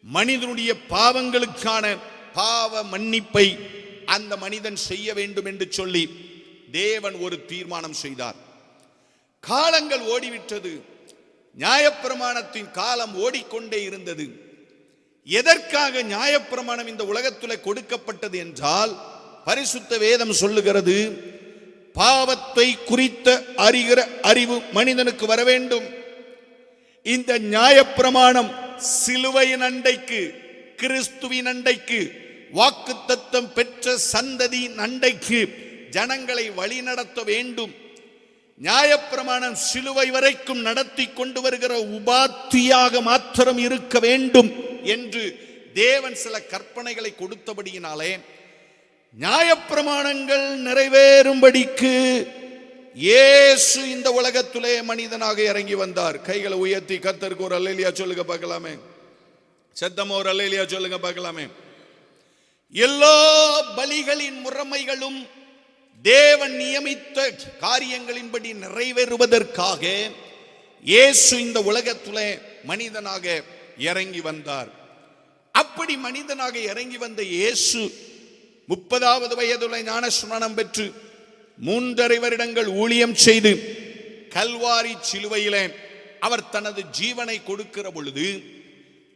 மனிதனுடைய பாவங்களுக்கான பாவ மன்னிப்பை அந்த மனிதன் செய்ய வேண்டும் என்று சொல்லி தேவன் ஒரு தீர்மானம் செய்தார். காலங்கள் ஓடிவிட்டது. நியாயப்பிரமாணத்தின் காலம் ஓடிக்கொண்டே இருந்தது. எதற்காக நியாயப்பிரமாணம் இந்த உலகத்தில் கொடுக்கப்பட்டது என்றால், பரிசுத்த வேதம் சொல்லுகிறது, பாவத்தை குறித்த அறிகிற அறிவு மனிதனுக்கு வர வேண்டும். இந்த நியாயப்பிரமாணம் சிலுவையின் அண்டைக்கு, கிறிஸ்துவின் அண்டைக்கு, வாக்குத்தத்தம் பெற்ற சந்ததியின் அண்டைக்கு ஜனங்களை வழிநடத்த வேண்டும். நியாயப்பிரமாணம் சிலுவை வரைக்கும் நடத்தி கொண்டு வருகிற உபாத்தியாக மாத்திரம் இருக்க வேண்டும் என்று தேவன் சில கற்பனைகளை கொடுத்தபடியினாலே நியாயப்பிரமாணங்கள் நிறைவேறும்படிக்கு இயேசு இந்த உலகத்திலே மனிதனாக இறங்கி வந்தார். கைகளை உயர்த்தி கர்த்தருக்கு ஒரு அல்லேலூயா சொல்லுங்க பார்க்கலாமே. சத்தமா ஒரு அல்லேலூயா சொல்லுங்க பார்க்கலாமே. எல்லா பலிகளின் முறைமைகளும் தேவன் நியமித்த காரியங்களின்படி நிறைவேறுவதற்காக இயேசு இந்த உலகத்திலே மனிதனாக இறங்கி வந்தார். அப்படி மனிதனாக இறங்கி வந்த இயேசு 30வது வயதுல ஞானஸ்நானம் பெற்று 3.5 வருடங்கள் ஊழியம் செய்து கல்வாரி சிலுவையிலே அவர் தனது ஜீவனை கொடுக்கிற பொழுது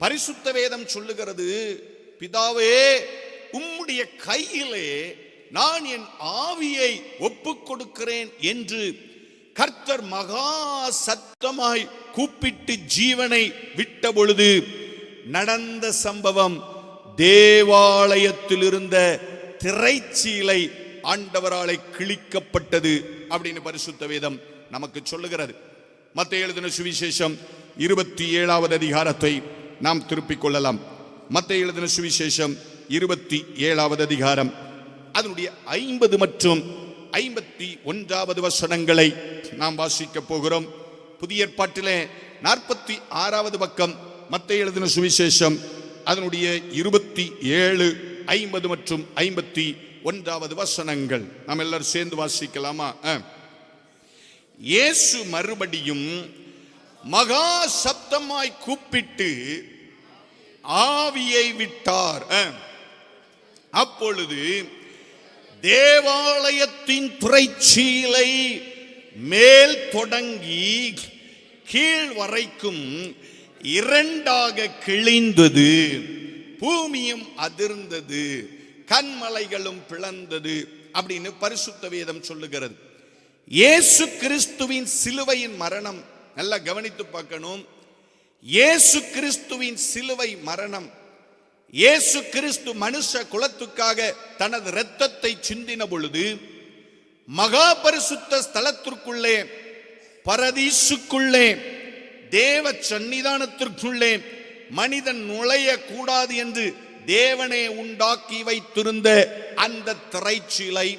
பரிசுத்த வேதம் சொல்லுகிறது, பிதாவே உம்முடைய கையிலே நான் என் ஆவியை ஒப்புக் கொடுக்கிறேன் என்று கர்த்தர் மகா சத்தமாய் கூப்பிட்டு ஜீவனை விட்ட பொழுது நடந்த சம்பவம், தேவாலயத்தில் இருந்த திரைச்சீலை ஆண்டவராலே கிழிக்கப்பட்டது அப்படின்னு பரிசுத்த வேதம் நமக்கு சொல்லுகிறது. மத்தேயு எழுதின சுவிசேஷம் 27வது அதிகாரத்தை நாம் திருப்பிக் கொள்ளலாம். மத்தேயு எழுதின சுவிசேஷம் 27வது அதிகாரம் அதனுடைய 50 மற்றும் 51வது வசனங்களை நாம் வாசிக்க போகிறோம். புதிய ஏற்பாட்டிலே 46வது பக்கம் மத்தேயு எழுதின சுவிசேஷம் அதனுடைய 27, 50 மற்றும் 51வது வசனங்கள் நாம் எல்லாரும் சேர்ந்து வாசிக்கலாமா? இயேசு மறுபடியும் மகா சப்தமாய் கூப்பிட்டு ஆவியை விட்டார். அப்பொழுது தேவாலயத்தின் திரைச்சீலை மேல் தொடங்கி கீழ் வரைக்கும் 2ஆக கிழிந்தது, பூமியும் அதிர்ந்தது, கன்மலைகளும் பிளந்தது அப்படின்னு பரிசுத்த வேதம் சொல்லுகிறது. இயேசு கிறிஸ்துவின் சிலுவையின் மரணம் நல்லா கவனித்து பார்க்கணும். இயேசு கிறிஸ்துவின் சிலுவை மரணம், இயேசு கிறிஸ்து மனுஷ குலத்துக்காக தனது இரத்தத்தை சிந்தின பொழுது மகா பரிசுத்த ஸ்தலத்திற்குள்ளே, பரதீசுக்குள்ளே, தேவ சன்னிதானத்திற்குள்ளே மனிதன் நுழைய கூடாது என்று தேவனே உண்டாக்கி வைத்திருந்த அந்த திரைச்சீலை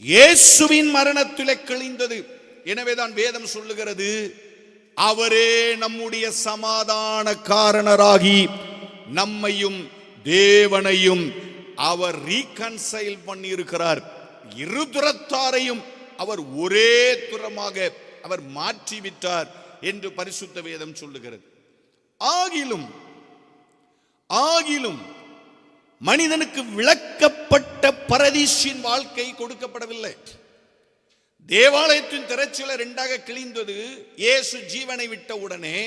இயேசுவின் மரணத்திலே கிழிந்தது. எனவேதான் வேதம் சொல்லுகிறது, அவரே நம்முடைய சமாதான காரணராகி நம்மையும் தேவனையும் அவர் ரீகன்சைல் பண்ணி இருக்கிறார். இருதுரத்தாரையும் அவர் ஒரே துரமாக அவர் மாற்றிவிட்டார் என்று பரிசுத்த வேதம் சொல்லுகிறது. ஆகிலும் மனிதனுக்கு விளக்கப்பட்ட பரதீசின் வாழ்க்கை கொடுக்கப்படவில்லை. தேவாலயத்தின் திரைச்சீலை 2ஆக கிழிந்தது. இயேசு ஜீவனை விட்ட உடனே,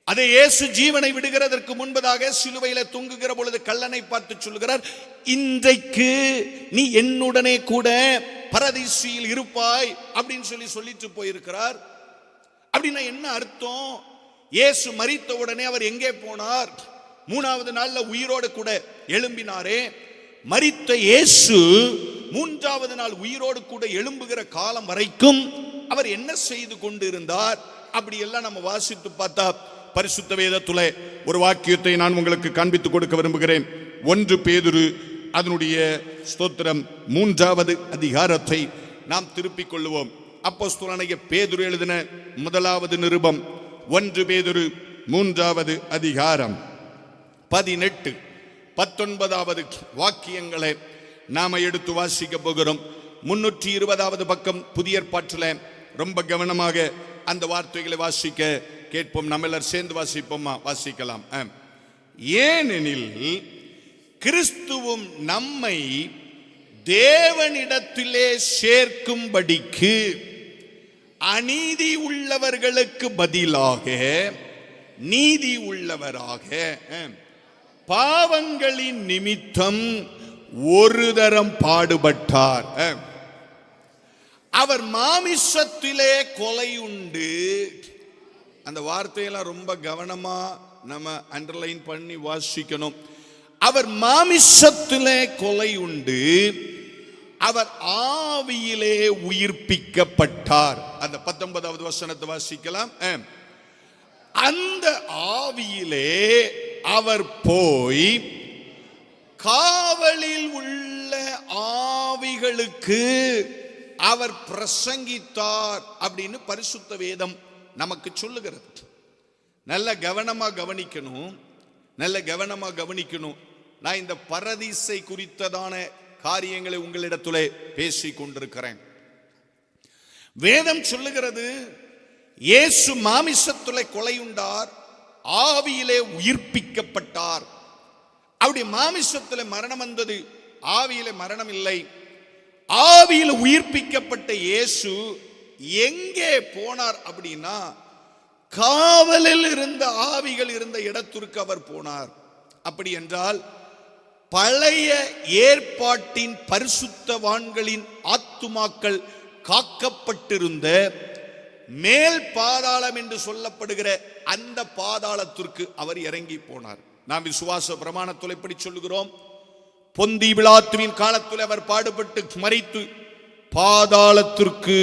அதை இயேசு ஜீவனை விடுகிறதற்கு முன்பதாக சிலுவையில தொங்குகிற பொழுது கள்ளனை பார்த்து சொல்லுகிறார், இன்றைக்கு நீ என்னுடனே கூட பரதீசில் இருப்பாய் அப்படின்னு சொல்லிட்டு போயிருக்கிறார். அப்படின்னா என்ன அர்த்தம்? இயேசு மரித்த உடனே அவர் எங்கே போனார்? 3வது நாள்ல உயிரோடு கூட எழும்பினாரே. மரித்த இயேசு மூன்றாவது நாள் உயிரோடு கூட எழும்புகிற காலம் வரைக்கும் அவர் என்ன செய்து கொண்டிருந்தார் அப்படி எல்லாம் நம்ம வாசித்து பார்த்தா பரிசுத்த வேதத்துல ஒரு வாக்கியத்தை நான் உங்களுக்கு காண்பித்துக் கொடுக்க விரும்புகிறேன். 1 பேதுரு அதனுடைய ஸ்தோத்திரம் 3வது அதிகாரத்தை நாம் திருப்பிக் கொள்ளுவோம். அப்போஸ்தலனாகிய பேதுரு எழுதின முதலாவது நிருபம் 1 பேதுரு 3வது அதிகாரம் 18, 19வது வாக்கியங்களை நாம எடுத்து வாசிக்க போகிறோம். 320வது பக்கம் புதிய ஏற்பாட்டில் ரொம்ப கவனமாக அந்த வார்த்தைகளை வாசிக்க கேட்போம். நம்ம எல்லாரும் சேர்ந்து வாசிப்போமா? வாசிக்கலாம். ஏனெனில் கிறிஸ்துவும் நம்மை தேவனிடத்திலே சேர்க்கும்படிக்கு அநீதி உள்ளவர்களுக்கு பதிலாக நீதி உள்ளவராக பாவங்களின் நிமித்தம் ஒரு தரம் பாடுபட்டார். அவர் மாமிசத்திலே கொலை உண்டு. அந்த வார்த்தையெல்லாம் ரொம்ப கவனமா நம்ம அண்டர்லைன் பண்ணி வாசிக்கணும். அவர் மாமிசத்திலே கொலை உண்டு, அவர் ஆவியிலே உயிர்ப்பிக்கப்பட்டார். அந்த 19வது வசனத்தை வாசிக்கலாம். அந்த ஆவியிலே அவர் போய் காவலில் உள்ள ஆவிகளுக்கு அவர் பிரசங்கித்தார் அப்படின்னு பரிசுத்த வேதம் நமக்கு சொல்லுகிறது. நல்ல கவனமா கவனிக்கணும், நல்ல கவனமா கவனிக்கணும். நான் இந்த பரதீசை குறித்ததான காரியங்களை உங்களிடத்திலே பேசிக் கொண்டிருக்கிறேன். வேதம் சொல்லுகிறது இயேசு மாமிசத்திலே கொலையுண்டார், ஆவியிலே உயிர்ப்பிக்கப்பட்டார். அவருடைய மாமிசத்திலே மரணம் வந்தது, ஆவியிலே மரணம் இல்லை. ஆவியில் உயிர்ப்பிக்கப்பட்ட இயேசு எங்கே போனார் அப்படின்னா காவலில் இருந்த ஆவிகள் இருந்த இடத்திற்கு அவர் போனார். அப்படி என்றால் பழைய ஏற்பாட்டின் பரிசுத்தவான்களின் ஆத்துமாக்கள் காக்கப்பட்டிருந்த மேல் பாதாளம் என்று சொல்லப்படுகிற அந்த பாதாளத்திற்கு அவர் இறங்கி போனார். நாம் விசுவாச பிரமாணத்தில் எப்படி சொல்லுகிறோம்? பொந்தி பிலாத்துவின் காலத்தில் அவர் பாடுபட்டு மரித்து பாதாளத்திற்கு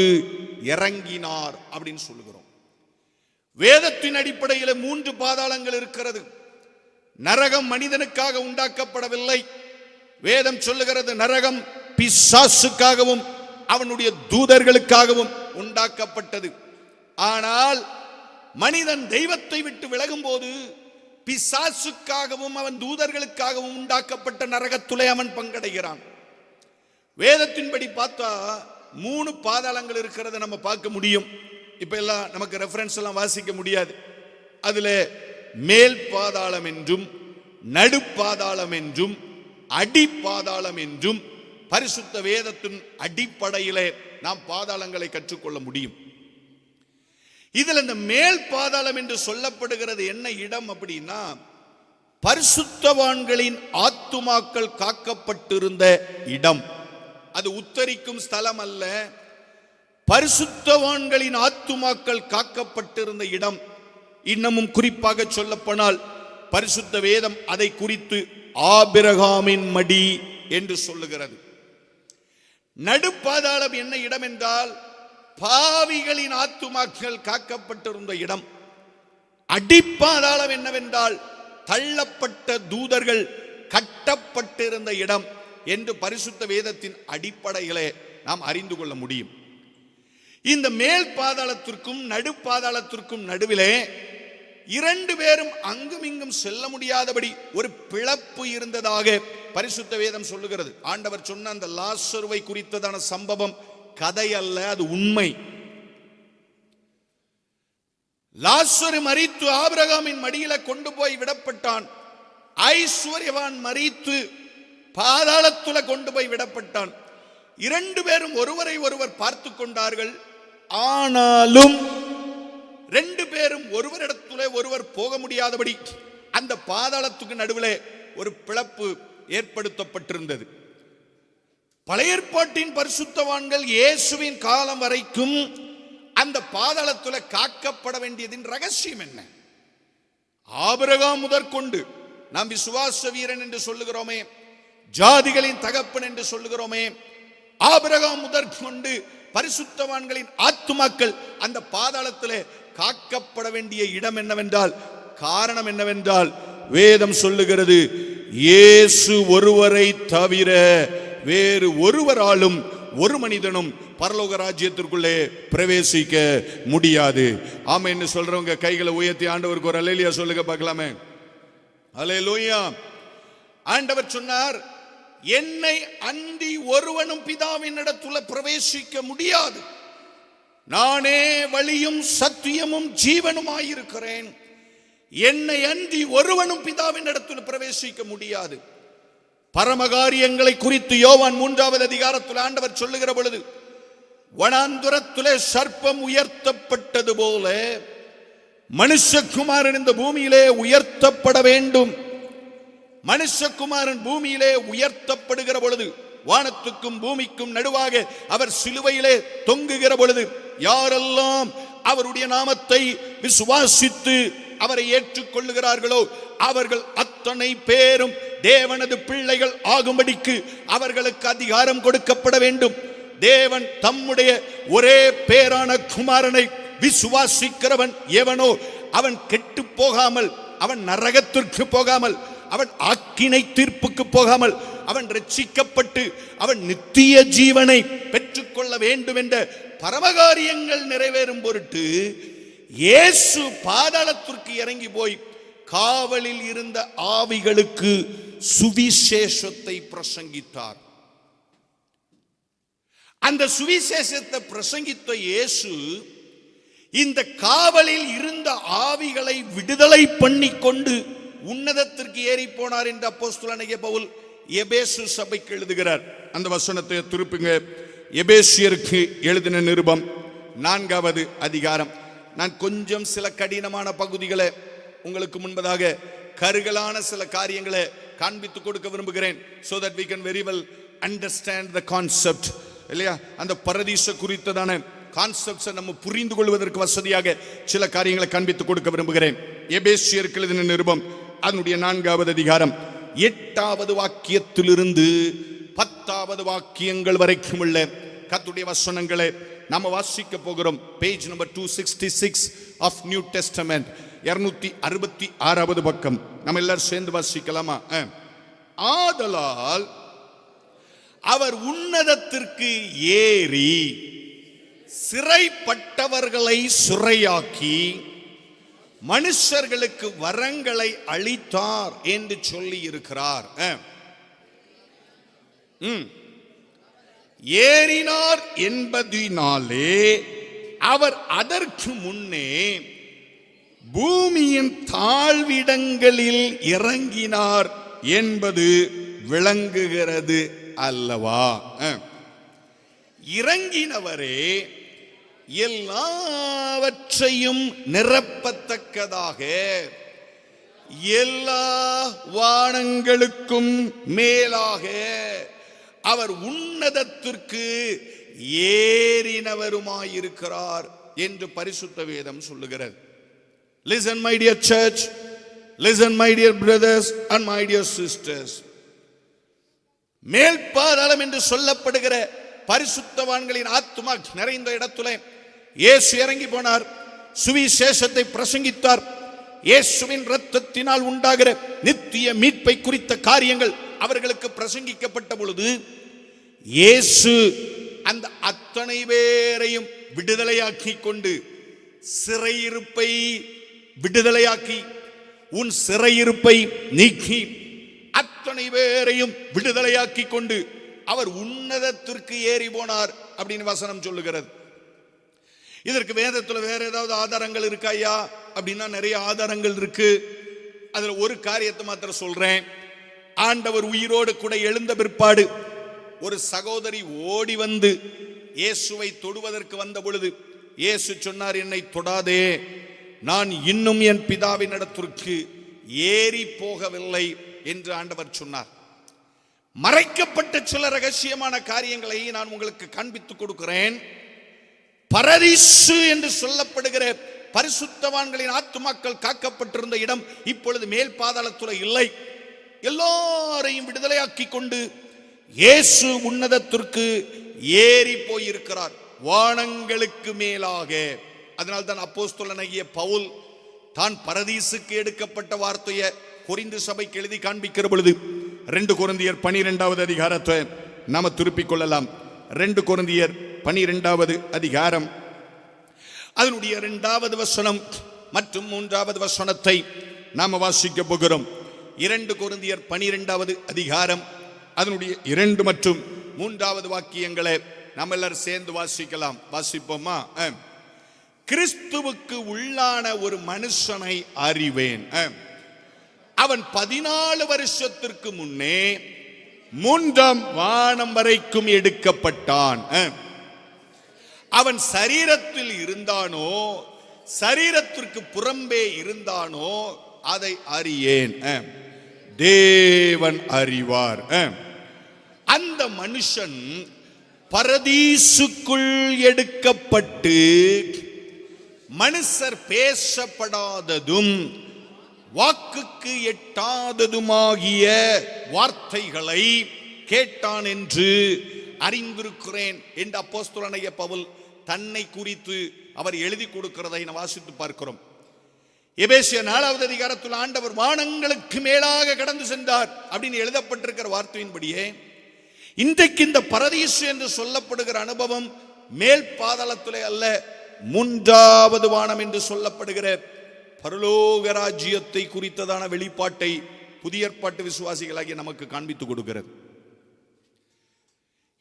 இறங்கினார் அப்படின்னு சொல்லுகிறோம். வேதத்தின் அடிப்படையில் 3 பாதாளங்கள் இருக்கிறது. நரகம் மனிதனுக்காக உண்டாக்கப்படவில்லை. வேதம் சொல்லுகிறது நரகம் பிசாசுக்காகவும் அவனுடைய தூதர்களுக்காகவும் உண்டாக்கப்பட்டது. ஆனால் மனிதன் தெய்வத்தை விட்டு விலகும் போது பிசாசுக்காகவும் அவன் தூதர்களுக்காகவும் உண்டாக்கப்பட்ட நரகத்துலே அவன் பங்கடைகிறான். வேதத்தின்படி பார்த்தா 3 பாதாளங்கள் இருக்கிறத நம்ம பார்க்க முடியும். இப்ப எல்லாம் நமக்கு ரெஃபரன்ஸ் எல்லாம் வாசிக்க முடியாது. அதுல மேல் பாதாளம் என்றும் நடுப்பாதாளம் என்றும் அடிப்பாதாளம் என்றும் பரிசுத்த வேதத்தின் அடிப்படையிலே நாம் பாதாளங்களை கற்றுக்கொள்ள முடியும். இதுல இந்த மேல் பாதாளம் என்று சொல்லப்படுகிறது என்ன இடம் அப்படின்னா பரிசுத்தவான்களின் ஆத்துமாக்கள் காக்கப்பட்டிருந்த இடம். அது உத்தரிக்கும் ஸ்தலம் அல்ல, பரிசுத்தவான்களின் ஆத்துமாக்கள் காக்கப்பட்டிருந்த இடம். இன்னமும் குறிப்பாக சொல்லப்போனால் பரிசுத்த வேதம் அதை குறித்து ஆபிரகாமின் மடி என்று சொல்லுகிறது. நடுப்பாதாளம் என்ன இடம் என்றால் பாவிகளின் ஆத்துமாக்கள் காக்கப்பட்டிருந்த இடம். அடிப்பாதாளம் என்னவென்றால் தள்ளப்பட்ட தூதர்கள் கட்டப்பட்டிருந்த இடம் என்று பரிசுத்த வேதத்தின் அடிப்படையிலே நாம் அறிந்து கொள்ள முடியும். இந்த மேல் பாதாளத்திற்கும் நடுப்பாதாளத்திற்கும் நடுவிலே 2 பேரும் அங்கும் இங்கும் செல்ல முடியாதபடி ஒரு பிளப்பு இருந்ததாக பரிசுத்த வேதம் சொல்லுகிறது. ஆண்டவர் சொன்ன அந்த லாசருவை குறித்ததான சம்பவம் கதை அல்ல, அது உண்மை. லாசரு மரித்து ஆபிரகாமின் மடியில கொண்டு போய் விடப்பட்டான். ஐஸ்வர்யவான் மரித்து பாதாளத்துல கொண்டு போய் விடப்பட்டான். 2 பேரும் ஒருவரை ஒருவர் பார்த்து கொண்டார்கள். ஆனாலும் 2 பேரும் ஒருவரிடத்திலே ஒருவர் போக முடியாதபடி அந்த பாதாளத்துக்கு நடுவில் ஒரு பிளப்பு ஏற்படுத்தப்பட்டிருந்தது. பழைய ஏற்பாட்டின் பரிசுத்தவான்கள் இயேசுவின் காலம் வரைக்கும் அந்த பாதாளத்தில் காக்கப்பட வேண்டியதின் ரகசியம் என்ன? ஆபிரகாம் முதற்கொண்டு நாம் விசுவாச வீரன் என்று சொல்லுகிறோமே, ஜாதிகளின் தகப்பன் என்று சொல்லுகிறோமே, ஆபிரகாம் முதற்கொண்டு பரிசுத்தவான்களின் ஆத்துமாக்கள் அந்த பாதாளத்திலே காக்கப்பட வேண்டிய இடம் என்னவென்றால், காரணம் என்னவென்றால், வேதம் சொல்லுகிறது, இயேசு ஒருவரை தவிர வேறு ஒருவராலும் ஒரு மனிதனும் பரலோக ராஜ்யத்திற்குள்ளே பிரவேசிக்க முடியாது. ஆமென்னு சொல்றவங்க கைகளை உயர்த்தி ஆண்டவருக்கு ஒரு அல்லேலூயா சொல்லுங்க பார்க்கலாமே. அல்லேலூயா. ஆண்டவர் சொன்னார், என்னை அன்றி ஒருவனும் பிதாவின் இடத்துல பிரவேசிக்க முடியாது. நானே வழியும் சத்தியமும் ஜீவனுமாயிருக்கிறேன். என்னை அன்றி ஒருவனும் பிதாவின் இடத்துல பிரவேசிக்க முடியாது. பரமகாரியங்களை குறித்து யோவான் 3வது அதிகாரத்தில் ஆண்டவர் சொல்லுகிற பொழுது, வனாந்தரத்திலே சர்ப்பம் உயர்த்தப்பட்டது போல மனுஷகுமாரன் இந்த பூமியிலே உயர்த்தப்பட வேண்டும். மனுஷகுமாரன் பூமியிலே உயர்த்தப்படுகிற பொழுது, வானத்துக்கும் பூமிக்கும் நடுவாக அவர் சிலுவையிலே தொங்குகிற பொழுது, யாரெல்லாம் அவருடைய நாமத்தை விசுவாசித்து அவரை ஏற்றுக்கொள்ளுகிறார்களோ அவர்கள் அத்தனை பேரும் தேவனது பிள்ளைகள் ஆகும்படிக்கு அவர்களுக்கு அதிகாரம் கொடுக்கப்பட வேண்டும். தேவன் தம்முடைய ஒரே பேரான குமாரனை விசுவாசிக்கிறவன் எவனோ அவன் கெட்டு போகாமல், அவன் நரகத்திற்கு போகாமல், அவன் ஆக்கினை தீர்ப்புக்கு போகாமல், அவன் ரட்சிக்கப்பட்டு அவன் நித்திய ஜீவனை பெற்றுக்கொள்ள வேண்டும் என்ற பரமகாரியங்கள் நிறைவேறும் பொருட்டு இயேசு பாதாளத்திற்கு இறங்கி போய் காவலில் இருந்த ஆவிகளுக்கு சுவிசேஷத்தை பிரசங்கித்தார். அந்த சுவிசேஷத்தை பிரசங்கித்த இயேசு இந்த காவலில் இருந்த ஆவிகளை விடுதலை பண்ணி கொண்டு உன்னதத்திற்கு ஏறி போனார் என்று அப்போஸ்தலனாகிய பவுல் எபேசு சபைக்கு எழுதுகிறார். அந்த வசனத்தை திருப்புங்க. எபேசியருக்கு எழுதின நிருபம் 4வது அதிகாரம். நான் கொஞ்சம் சில கடினமான பகுதிகளை உங்களுக்கு முன்பதாக கருகலான சில காரியங்களை காண்பித்து கொடுக்க விரும்புகிறேன். so that we can very well understand the concept. இல்லையா, அந்த பரதீச குறித்ததான கான்செப்ட்ஸை நம்ம புரிந்து கொள்வதற்கு வசதியாக சில காரியங்களை காண்பித்து கொடுக்க விரும்புகிறேன். எபேசியருக்கு எழுதின நிருபம் அதனுடைய 4வது அதிகாரம் 8வது வாக்கியத்திலிருந்து 10வது வாக்கியங்கள் வரைக்கும் உள்ள கர்த்தருடைய வசனங்களை நாம வாசிக்க போகிறோம். Page number 266 of new testament, 266வது பக்கம். நம்ம எல்லாரும் சேர்ந்து வாசிக்கலாமா? ஆதலால் அவர் உன்னதத்திற்கு ஏறி சிறைப்பட்டவர்களை சிறையாக்கி மனுஷர்களுக்கு வரங்களை அளித்தார் என்று சொல்லி இருக்கிறார். ஏறினார் என்பதினாலே அவர் அதற்கு முன்னே பூமியின் தாழ்விடங்களில் இறங்கினார் என்பது விளங்குகிறது அல்லவா? இறங்கினவரே எல்லாவற்றையும் நிரப்பத்தக்கதாக எல்லா வானங்களுக்கும் மேலாக அவர் உன்னதத்திற்கு ஏறினவருமாயிருக்கிறார் என்று பரிசுத்த வேதம் சொல்லுகிறது. Listen my dear church, listen my dear brothers and my dear sisters. மேல் பாதாளம் என்று சொல்லப்படுகிற பரிசுத்தவான்களின் ஆத்துமா நிறைந்த இடத்திலே இயேசு இறங்கி போனார், சுவிசேஷத்தை பிரசங்கித்தார். இயேசுவின் இரத்தத்தினால் உண்டாகிற நித்திய மீட்பை குறித்த காரியங்கள் அவர்களுக்கு பிரசங்கிக்கப்பட்ட பொழுது இயேசு அந்த அத்தனை பேரையும் விடுதலையாக்கி கொண்டு, சிறையிருப்பை விடுதலையாக்கி, உன் சிறையிருப்பை நீக்கி அத்தனை பேரையும் விடுதலையாக்கி கொண்டு அவர் உன்னதத்திற்கு ஏறி போனார் அப்படின்னு வசனம் சொல்லுகிறது. இதற்கு வேதத்துல வேற ஏதாவது ஆதாரங்கள் இருக்கா ஐயா அப்படின்னா நிறைய ஆதாரங்கள் இருக்கு. அதுல ஒரு காரியத்தை மாத்திரம் சொல்றேன். ஆண்டவர் உயிரோடு கூட எழுந்த பிற்பாடு ஒரு சகோதரி ஓடி வந்து இயேசுவை தொடுவதற்கு வந்த பொழுது இயேசு சொன்னார், என்னை தொடாதே, நான் இன்னும் என் பிதாவின் இடத்திற்கு ஏறி போகவில்லை என்று ஆண்டவர் சொன்னார். மறைக்கப்பட்ட சில ரகசியமான காரியங்களை நான் உங்களுக்கு காண்பித்துக் கொடுக்கிறேன். பரதீசு என்று சொல்லப்படுகிற பரிசுத்தவான்களின் ஆத்துமாக்கள் காக்கப்பட்டிருந்த இடம் இப்பொழுது மேல் பாதாளத்துல இல்லை. எல்லாரையும் விடுதலையாக்கி கொண்டு இயேசு உன்னதத்திற்கு ஏறி போயிருக்கிறார், வானங்களுக்கு மேலாக. அதனால்தான் அப்போஸ்தலனாகிய பவுல் தான் பரதீசுக்கு எடுக்கப்பட்ட வார்த்தையை கொரிந்து சபைக்கு எழுதி காண்பிக்கிற பொழுது 2 கொரிந்தியர் 12வது அதிகாரத்தை நாம திருப்பிக் கொள்ளலாம். 2 கொரிந்தியர் 12வது அதிகாரம் அதனுடைய 2வது வசனம் மற்றும் 3வது வசனத்தை நாம வாசிக்க போகிறோம். 2 கொரிந்தியர் 12வது அதிகாரம் அதனுடைய 2 மற்றும் 3வது வாக்கியங்களை நாம் எல்லாரும் சேர்ந்து வாசிக்கலாம். வாசிப்போமா? கிறிஸ்துவுக்கு உள்ளான ஒரு மனுஷனை அறிவேன். அவன் 14 வருஷத்திற்கு முன்னே 3ஆம் வானம் வரைக்கும் எடுக்கப்பட்டான். அவன் சரீரத்தில் இருந்தானோ சரீரத்திற்கு புறம்பே இருந்தானோ அதை அறியேன், தேவன் அறிவார். அந்த மனுஷன் பரதீசுக்குள் எடுக்கப்பட்டு மனுஷர் பேசப்படாததும் வாக்குக்கு எட்டாததுமாகிய வார்த்தைகளை கேட்டான் என்று அறிந்திருக்கிறேன் என்று அப்போஸ்தலனாகிய பவுல் தன்னை குறித்து அவர் எழுதி கொடுக்கிறதை நாம் வாசித்து பார்க்கிறோம். எபேசியர் 4வது அதிகாரத்தில் ஆண்டவர் வானங்களுக்கு மேலாக கடந்து சென்றார் அப்படின்னு எழுதப்பட்டிருக்கிற வார்த்தையின்படியே இன்றைக்கு இந்த பரதீசு என்று சொல்லப்படுகிற அனுபவம் மேல் பாதாளத்திலே அல்ல, 3வது வானம் என்று சொல்லப்படுகிற பரலோக ராஜ்யத்தை குறித்ததான வெளிப்பாட்டை புதிய ஏற்பாட்டு விசுவாசிகளாகிய நமக்கு காண்பித்துக் கொடுக்கிறது.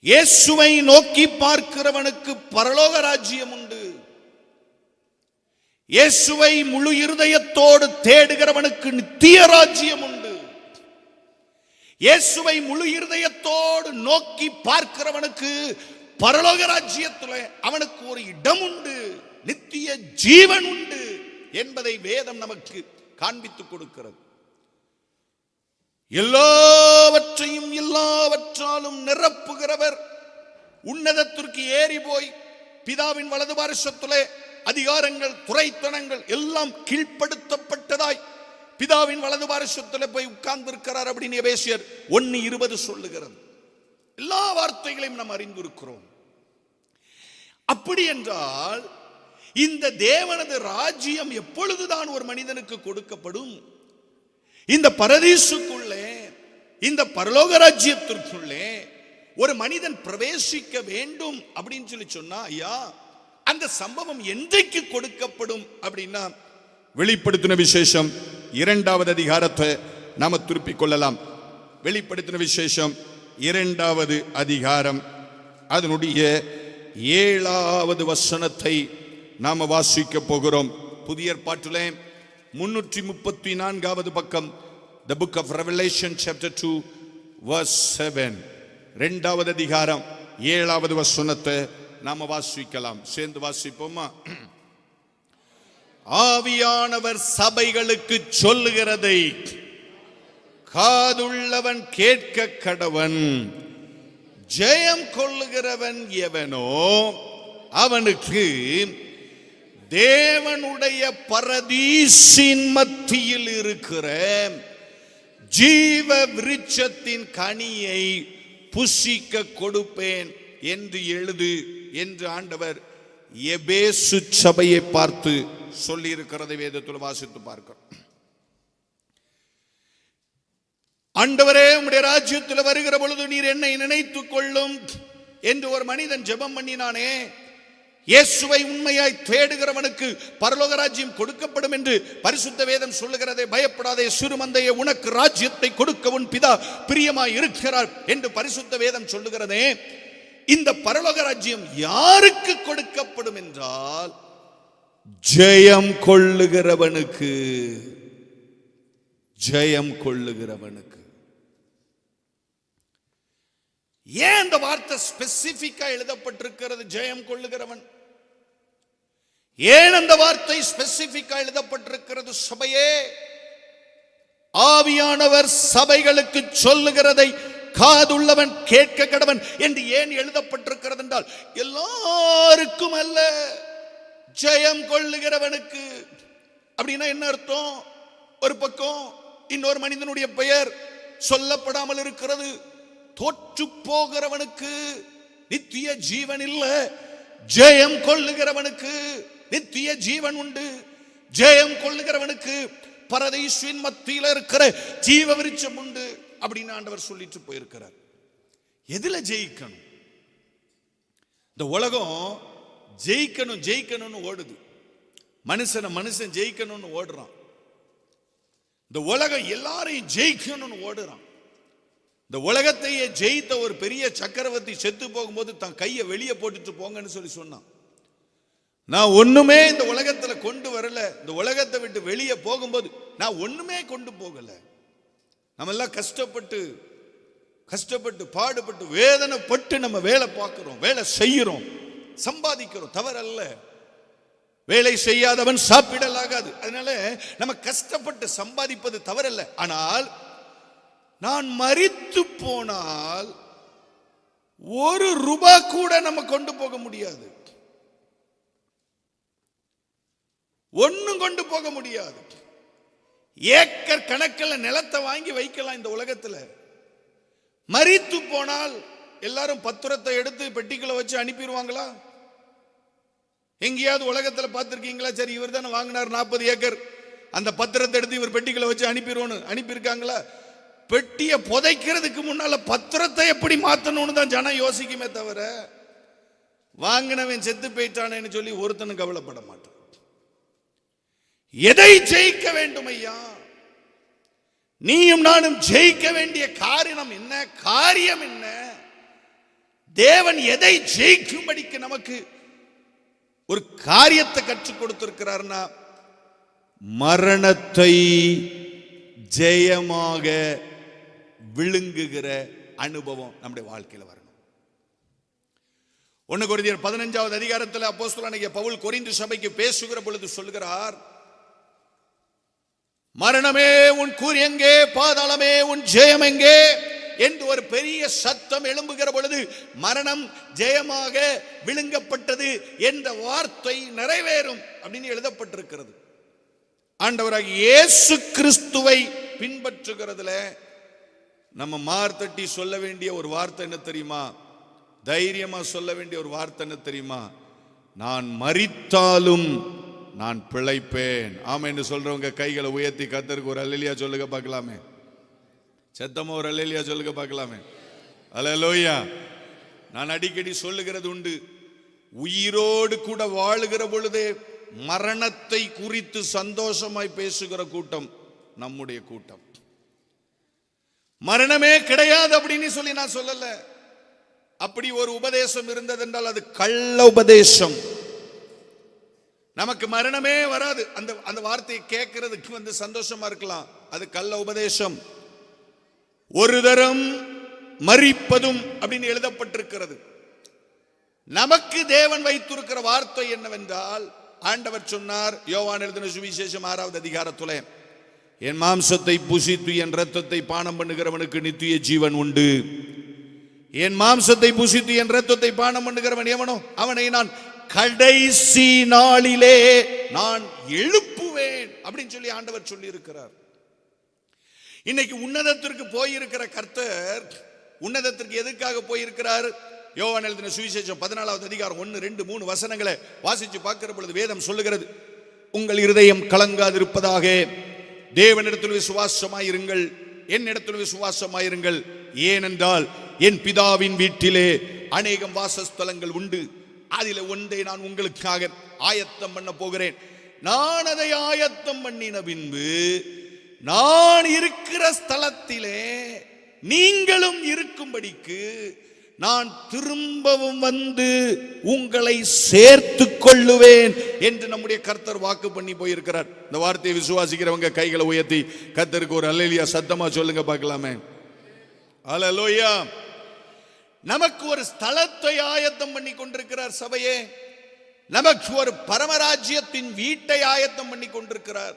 இயேசுவை நோக்கி பார்க்கிறவனுக்கு பரலோக ராஜ்யம் உண்டு. இயேசுவை முழு இருதயத்தோடு தேடுகிறவனுக்கு நித்திய ராஜ்யம் உண்டு. இயேசுவை முழு இருதயத்தோடு நோக்கி பார்க்கிறவனுக்கு பரலோக ராஜ்யத்தில் அவனுக்கு ஒரு இடம் உண்டு, நித்திய ஜீவன் உண்டு என்பதை வேதம் நமக்கு காண்பித்துக் கொடுக்கிறது. எல்லாவற்றையும் எல்லாவற்றாலும் நிரப்புகிறவர் உன்னதத்திற்கு ஏறி போய் பிதாவின் வலது பார்சத்திலே அதிகாரங்கள் துரைத்தனங்கள் எல்லாம் கீழ்ப்படுத்தப்பட்டதாய் பிதாவின் வலது பார்சத்திலே போய் உட்கார்ந்து இருக்கிறார் அப்படின்னு எபேசியர் 1:20 சொல்லுகிறது. எல்லா வார்த்தைகளையும் நாம் அறிந்திருக்கிறோம். அப்படி என்றால் இந்த தேவனது ராஜ்யம் எப்பொழுதுதான் ஒரு மனிதனுக்கு கொடுக்கப்படும்? இந்த பரதீசுக்குள்ளே, இந்த பரலோக ராஜ்யத்திற்குள்ளே ஒரு மனிதன் பிரவேசிக்க வேண்டும் அப்படின்னு சொல்லி சொன்னா, ஐயா அந்த சம்பவம் என்றைக்கு கொடுக்கப்படும் அப்படின்னா வெளிப்படுத்தின விசேஷம் 2வது அதிகாரத்தை நாம திருப்பிக் கொள்ளலாம். வெளிப்படுத்தின விசேஷம் 2வது அதிகாரம் அதனுடைய 7வது வசனத்தை நாம வாசிக்க போகிறோம். புதிய ஏற்பாட்டிலே 334வது பக்கம், The Book of Revelation chapter 2 verse 7, 2வது அதிகாரம் 7வது வசனத்தை நாம வாசிக்கலாம். சேர்ந்து வாசிப்போமா? ஆவியானவர் சபைகளுக்கு சொல்லுகிறதை காதுள்ளவன் கேட்க கடவன். ஜெயம் கொள்ளுகிறவன் எவனோ அவனுக்கு தேவனுடைய பரதீசின் மத்தியில் இருக்கிற ஜீவ விருட்சத்தின் கனியை புசிக்க கொடுப்பேன் என்று எழுது என்று ஆண்டவர் எபேசு சபையை பார்த்து சொல்லி இருக்கிறதை வேதத்தில் வாசித்து பார்க்கிறோம். ஆண்டவரே உம்முடைய ராஜ்யத்தில் வருகிற பொழுது நீர் என்னை நினைத்துக் கொள்ளும் என்று ஒரு மனிதன் ஜெபம் பண்ணினானே, இயேசுவை உண்மையாய் தேடுகிறவனுக்கு பரலோக ராஜ்யம் கொடுக்கப்படும் என்று பரிசுத்த வேதம் சொல்லுகிறதே. பயப்படாதே சிறுமந்தையே, உனக்கு ராஜ்யத்தை கொடுக்க உன் பிதா பிரியமாய் இருக்கிறார் என்று பரிசுத்த வேதம் சொல்லுகிறதே. இந்த பரலோக ராஜ்யம் யாருக்கு கொடுக்கப்படும் என்றால் ஜெயம் கொள்ளுகிறவனுக்கு. ஜெயம் கொள்ளுகிறவனுக்கு. ஏன் அந்த வார்த்தை ஸ்பெசிபிக்கா எழுதப்பட்டிருக்கிறது? ஜெயம் கொள்ளுகிறவன். ஏன் அந்த வார்த்தை ஸ்பெசிபிக்கா எழுதப்பட்டிருக்கிறது? சபையே, ஆவியானவர் சபைகளுக்கு சொல்லுகிறதை காதுள்ளவன் கேட்க கடவன் என்று ஏன் எழுதப்பட்டிருக்கிறது என்றால் எல்லாருக்கும் அல்ல, ஜெயம் கொள்ளுகிறவனுக்கு. அப்படின்னா என்ன அர்த்தம்? ஒரு பக்கம் இன்னொரு மனிதனுடைய பெயர் சொல்லப்படாமல் இருக்கிறது. தோற்று போகிறவனுக்கு நித்திய ஜீவன் இல்ல, ஜெயம் கொள்ளுகிறவனுக்கு நித்திய ஜீவன் உண்டு. ஜெயம் கொள்ளுகிறவனுக்கு பரதீசின் மத்தியில இருக்கிற ஜீவ விருட்சம் உண்டு அப்படின்னு ஆண்டவர் சொல்லிட்டு போயிருக்கிறார். எதுல ஜெயிக்கணும்? இந்த உலகம் ஜெயிக்கணும் ஜெயிக்கணும்னு ஓடுது. மனுஷன் ஜெயிக்கணும்னு ஓடுறான். இந்த உலகம் எல்லாரையும் ஜெயிக்கணும்னு ஓடுறான். இந்த உலகத்தையே ஜெயித்த ஒரு பெரிய சக்கரவர்த்தி செத்து போகும்போது தன் கையை வெளியே போட்டுட்டு போங்கன்னு சொல்லி சொன்னான். நான் ஒண்ணுமே இந்த உலகத்துல கொண்டு வரல, இந்த உலகத்தை விட்டு வெளியே போகும்போது நான் ஒண்ணுமே கொண்டு போகல. நம்ம எல்லாம் கஷ்டப்பட்டு பாடுபட்டு வேதனைப்பட்டு நம்ம வேலை பார்க்கிறோம், வேலை செய்யறோம், சம்பாதிக்கிறோம், தவறல்ல. வேலை செய்யாதவன் சாப்பிடலாகாது. அதனால நம்ம கஷ்டப்பட்டு சம்பாதிப்பது தவறல்ல. ஆனால் நான் மரித்து போனால் ஒரு ரூபாய் கூட நம்ம கொண்டு போக முடியாது, ஒன்னும் கொண்டு போக முடியாது. ஏக்கர் கணக்கில் நிலத்தை வாங்கி வைக்கலாம் இந்த உலகத்துல. மரித்து போனால் எல்லாரும் பத்திரத்தை எடுத்து பெட்டிக்குள்ள வச்சு அனுப்பிடுவாங்களா? எங்கேயாவது உலகத்துல பார்த்திருக்கீங்களா? சரி, இவர் தானே வாங்கினார் 40 ஏக்கர், அந்த பத்திரத்தை எடுத்து இவர் பெட்டிக்குள்ள வச்சு அனுப்பியிருக்காங்களா? பெட்டியை புதைக்கிறதுக்கு முன்னால பத்திரத்தை எப்படி மாத்தணும்னு தான் ஜனம் யோசிக்குமே தவிர வாங்கினவன் செத்து போயிட்டானேன்னு சொல்லி ஒருத்தனும் கவலைப்பட மாட்டான். எதை ஜெயிக்க வேண்டும் ஐயா? நீயும் நானும் ஜெயிக்க வேண்டிய காரியம் என்ன? தேவன் எதை ஜெயிக்கும்படிக்கு நமக்கு ஒரு காரியத்தை கற்றுக் கொடுத்திருக்கிறார்னா, மரணத்தை ஜெயமாக விழுங்குகிற அனுபவம் நம்முடைய வாழ்க்கையில் வரணும். 1 கொரிந்தியர் 15வது அதிகாரத்தில் அப்போஸ்தலனாகிய பவுல் கொரிந்து சபைக்கு பேசுகிற பொழுது சொல்கிறார், மரணமே உன் கூர் எங்கே, பாதாளமே உன் ஜெயம் எங்கே என்று ஒரு பெரிய சத்தம் எழும்புகிற பொழுது மரணம் ஜெயமாக விழுங்கப்பட்டது என்ற வார்த்தை நிறைவேறும் அப்படின்னு எழுதப்பட்டிருக்கிறது. ஆண்டவராகிய இயேசு கிறிஸ்துவை பின்பற்றுகிறதுல நம்ம மார்த்தட்டி சொல்ல வேண்டிய ஒரு வார்த்தை என்ன தெரியுமா? தைரியமா சொல்ல வேண்டிய ஒரு வார்த்தை என்ன தெரியுமா? நான் மரித்தாலும் நான் பிழைப்பேன். ஆமா என்று சொல்றவங்க கைகளை உயர்த்தி கர்த்தருக்கு ஒரு அல்லேலூயா சொல்லுங்க பார்க்கலாமே. சத்தமா ஒரு அல்லேலூயா சொல்லுங்க பார்க்கலாமே. அல்லேலூயா. நான் அடிக்கடி சொல்லுகிறது உண்டு, உயிரோடு கூட வாழுகிற பொழுதே மரணத்தை குறித்து சந்தோஷமாய் பேசுகிற கூட்டம் நம்முடைய கூட்டம். மரணமே கிடையாது அப்படின்னு சொல்லி நான் சொல்லல. அப்படி ஒரு உபதேசம் இருந்தது என்றால் அது கள்ள உபதேசம். நமக்கு மரணமே வராது, அந்த வார்த்தையை கேட்கிறதுக்கு சந்தோஷமா இருக்கலாம், அது கள்ள உபதேசம். ஒரு தரம் மரிப்பதும் அப்படின்னு எழுதப்பட்டிருக்கிறது. நமக்கு தேவன் வைத்திருக்கிற வார்த்தை என்னவென்றால், ஆண்டவர் சொன்னார் யோவான் எழுதின சுவிசேஷம் 6வது அதிகாரத்திலே, என் மாம்சத்தை புசித்து என் இரத்தத்தை பானம் பண்ணுகிறவனுக்கு நித்திய ஜீவன் உண்டு. என் மாம்சத்தை புசித்து என் இரத்தத்தை பானம் பண்ணுகிறவன் எவனோ அவனை நான் கடைசி நாளிலே நான் எழுப்புவேன் அப்படின்னு சொல்லி ஆண்டவர் சொல்லி இருக்கிறார். இன்னைக்கு உன்னதத்திற்கு போயிருக்கிற கர்த்தர் உன்னதத்திற்கு எதுக்காக போயிருக்கிறார்? யோவான் எழுதின சுவிசேஷம் 14வது அதிகாரம் 1, 2, 3 வசனங்களை வாசிச்சு பார்க்கிற பொழுது வேதம் சொல்லுகிறது, உங்கள் இருதயம் கலங்காதிருப்பதாக தேவனிடத்தில் விசுவாசமாயிருங்கள், என்னிடத்தில் விசுவாசமாயிருங்கள். ஏனென்றால் என் பிதாவின் வீட்டிலே அநேகம் வாசஸ்தலங்கள் உண்டு, அதில் ஒன்றை நான் உங்களுக்காக ஆயத்தம் பண்ண போகிறேன். நான் அதை ஆயத்தம் பண்ணின பின்பு நான் இருக்கிற ஸ்தலத்திலே நீங்களும் இருக்கும்படிக்கு நான் திரும்பவும் வந்து உங்களை சேர்த்து கொள்ளுவேன் என்று நம்முடைய கர்த்தர் வாக்கு பண்ணி போயிருக்கிறார். இந்த வார்த்தையை விசுவாசிக்கிறவங்க கைகளை உயர்த்தி கர்த்தருக்கு ஒரு அல்லேலூயா சத்தமா சொல்லுங்க பார்க்கலாமே. அல்லேலூயா. நமக்கு ஒரு ஸ்தலத்தை ஆயத்தம் பண்ணி கொண்டிருக்கிறார் சபையே. நமக்கு ஒரு பரமராஜ்யத்தின் வீட்டை ஆயத்தம் பண்ணி கொண்டிருக்கிறார்.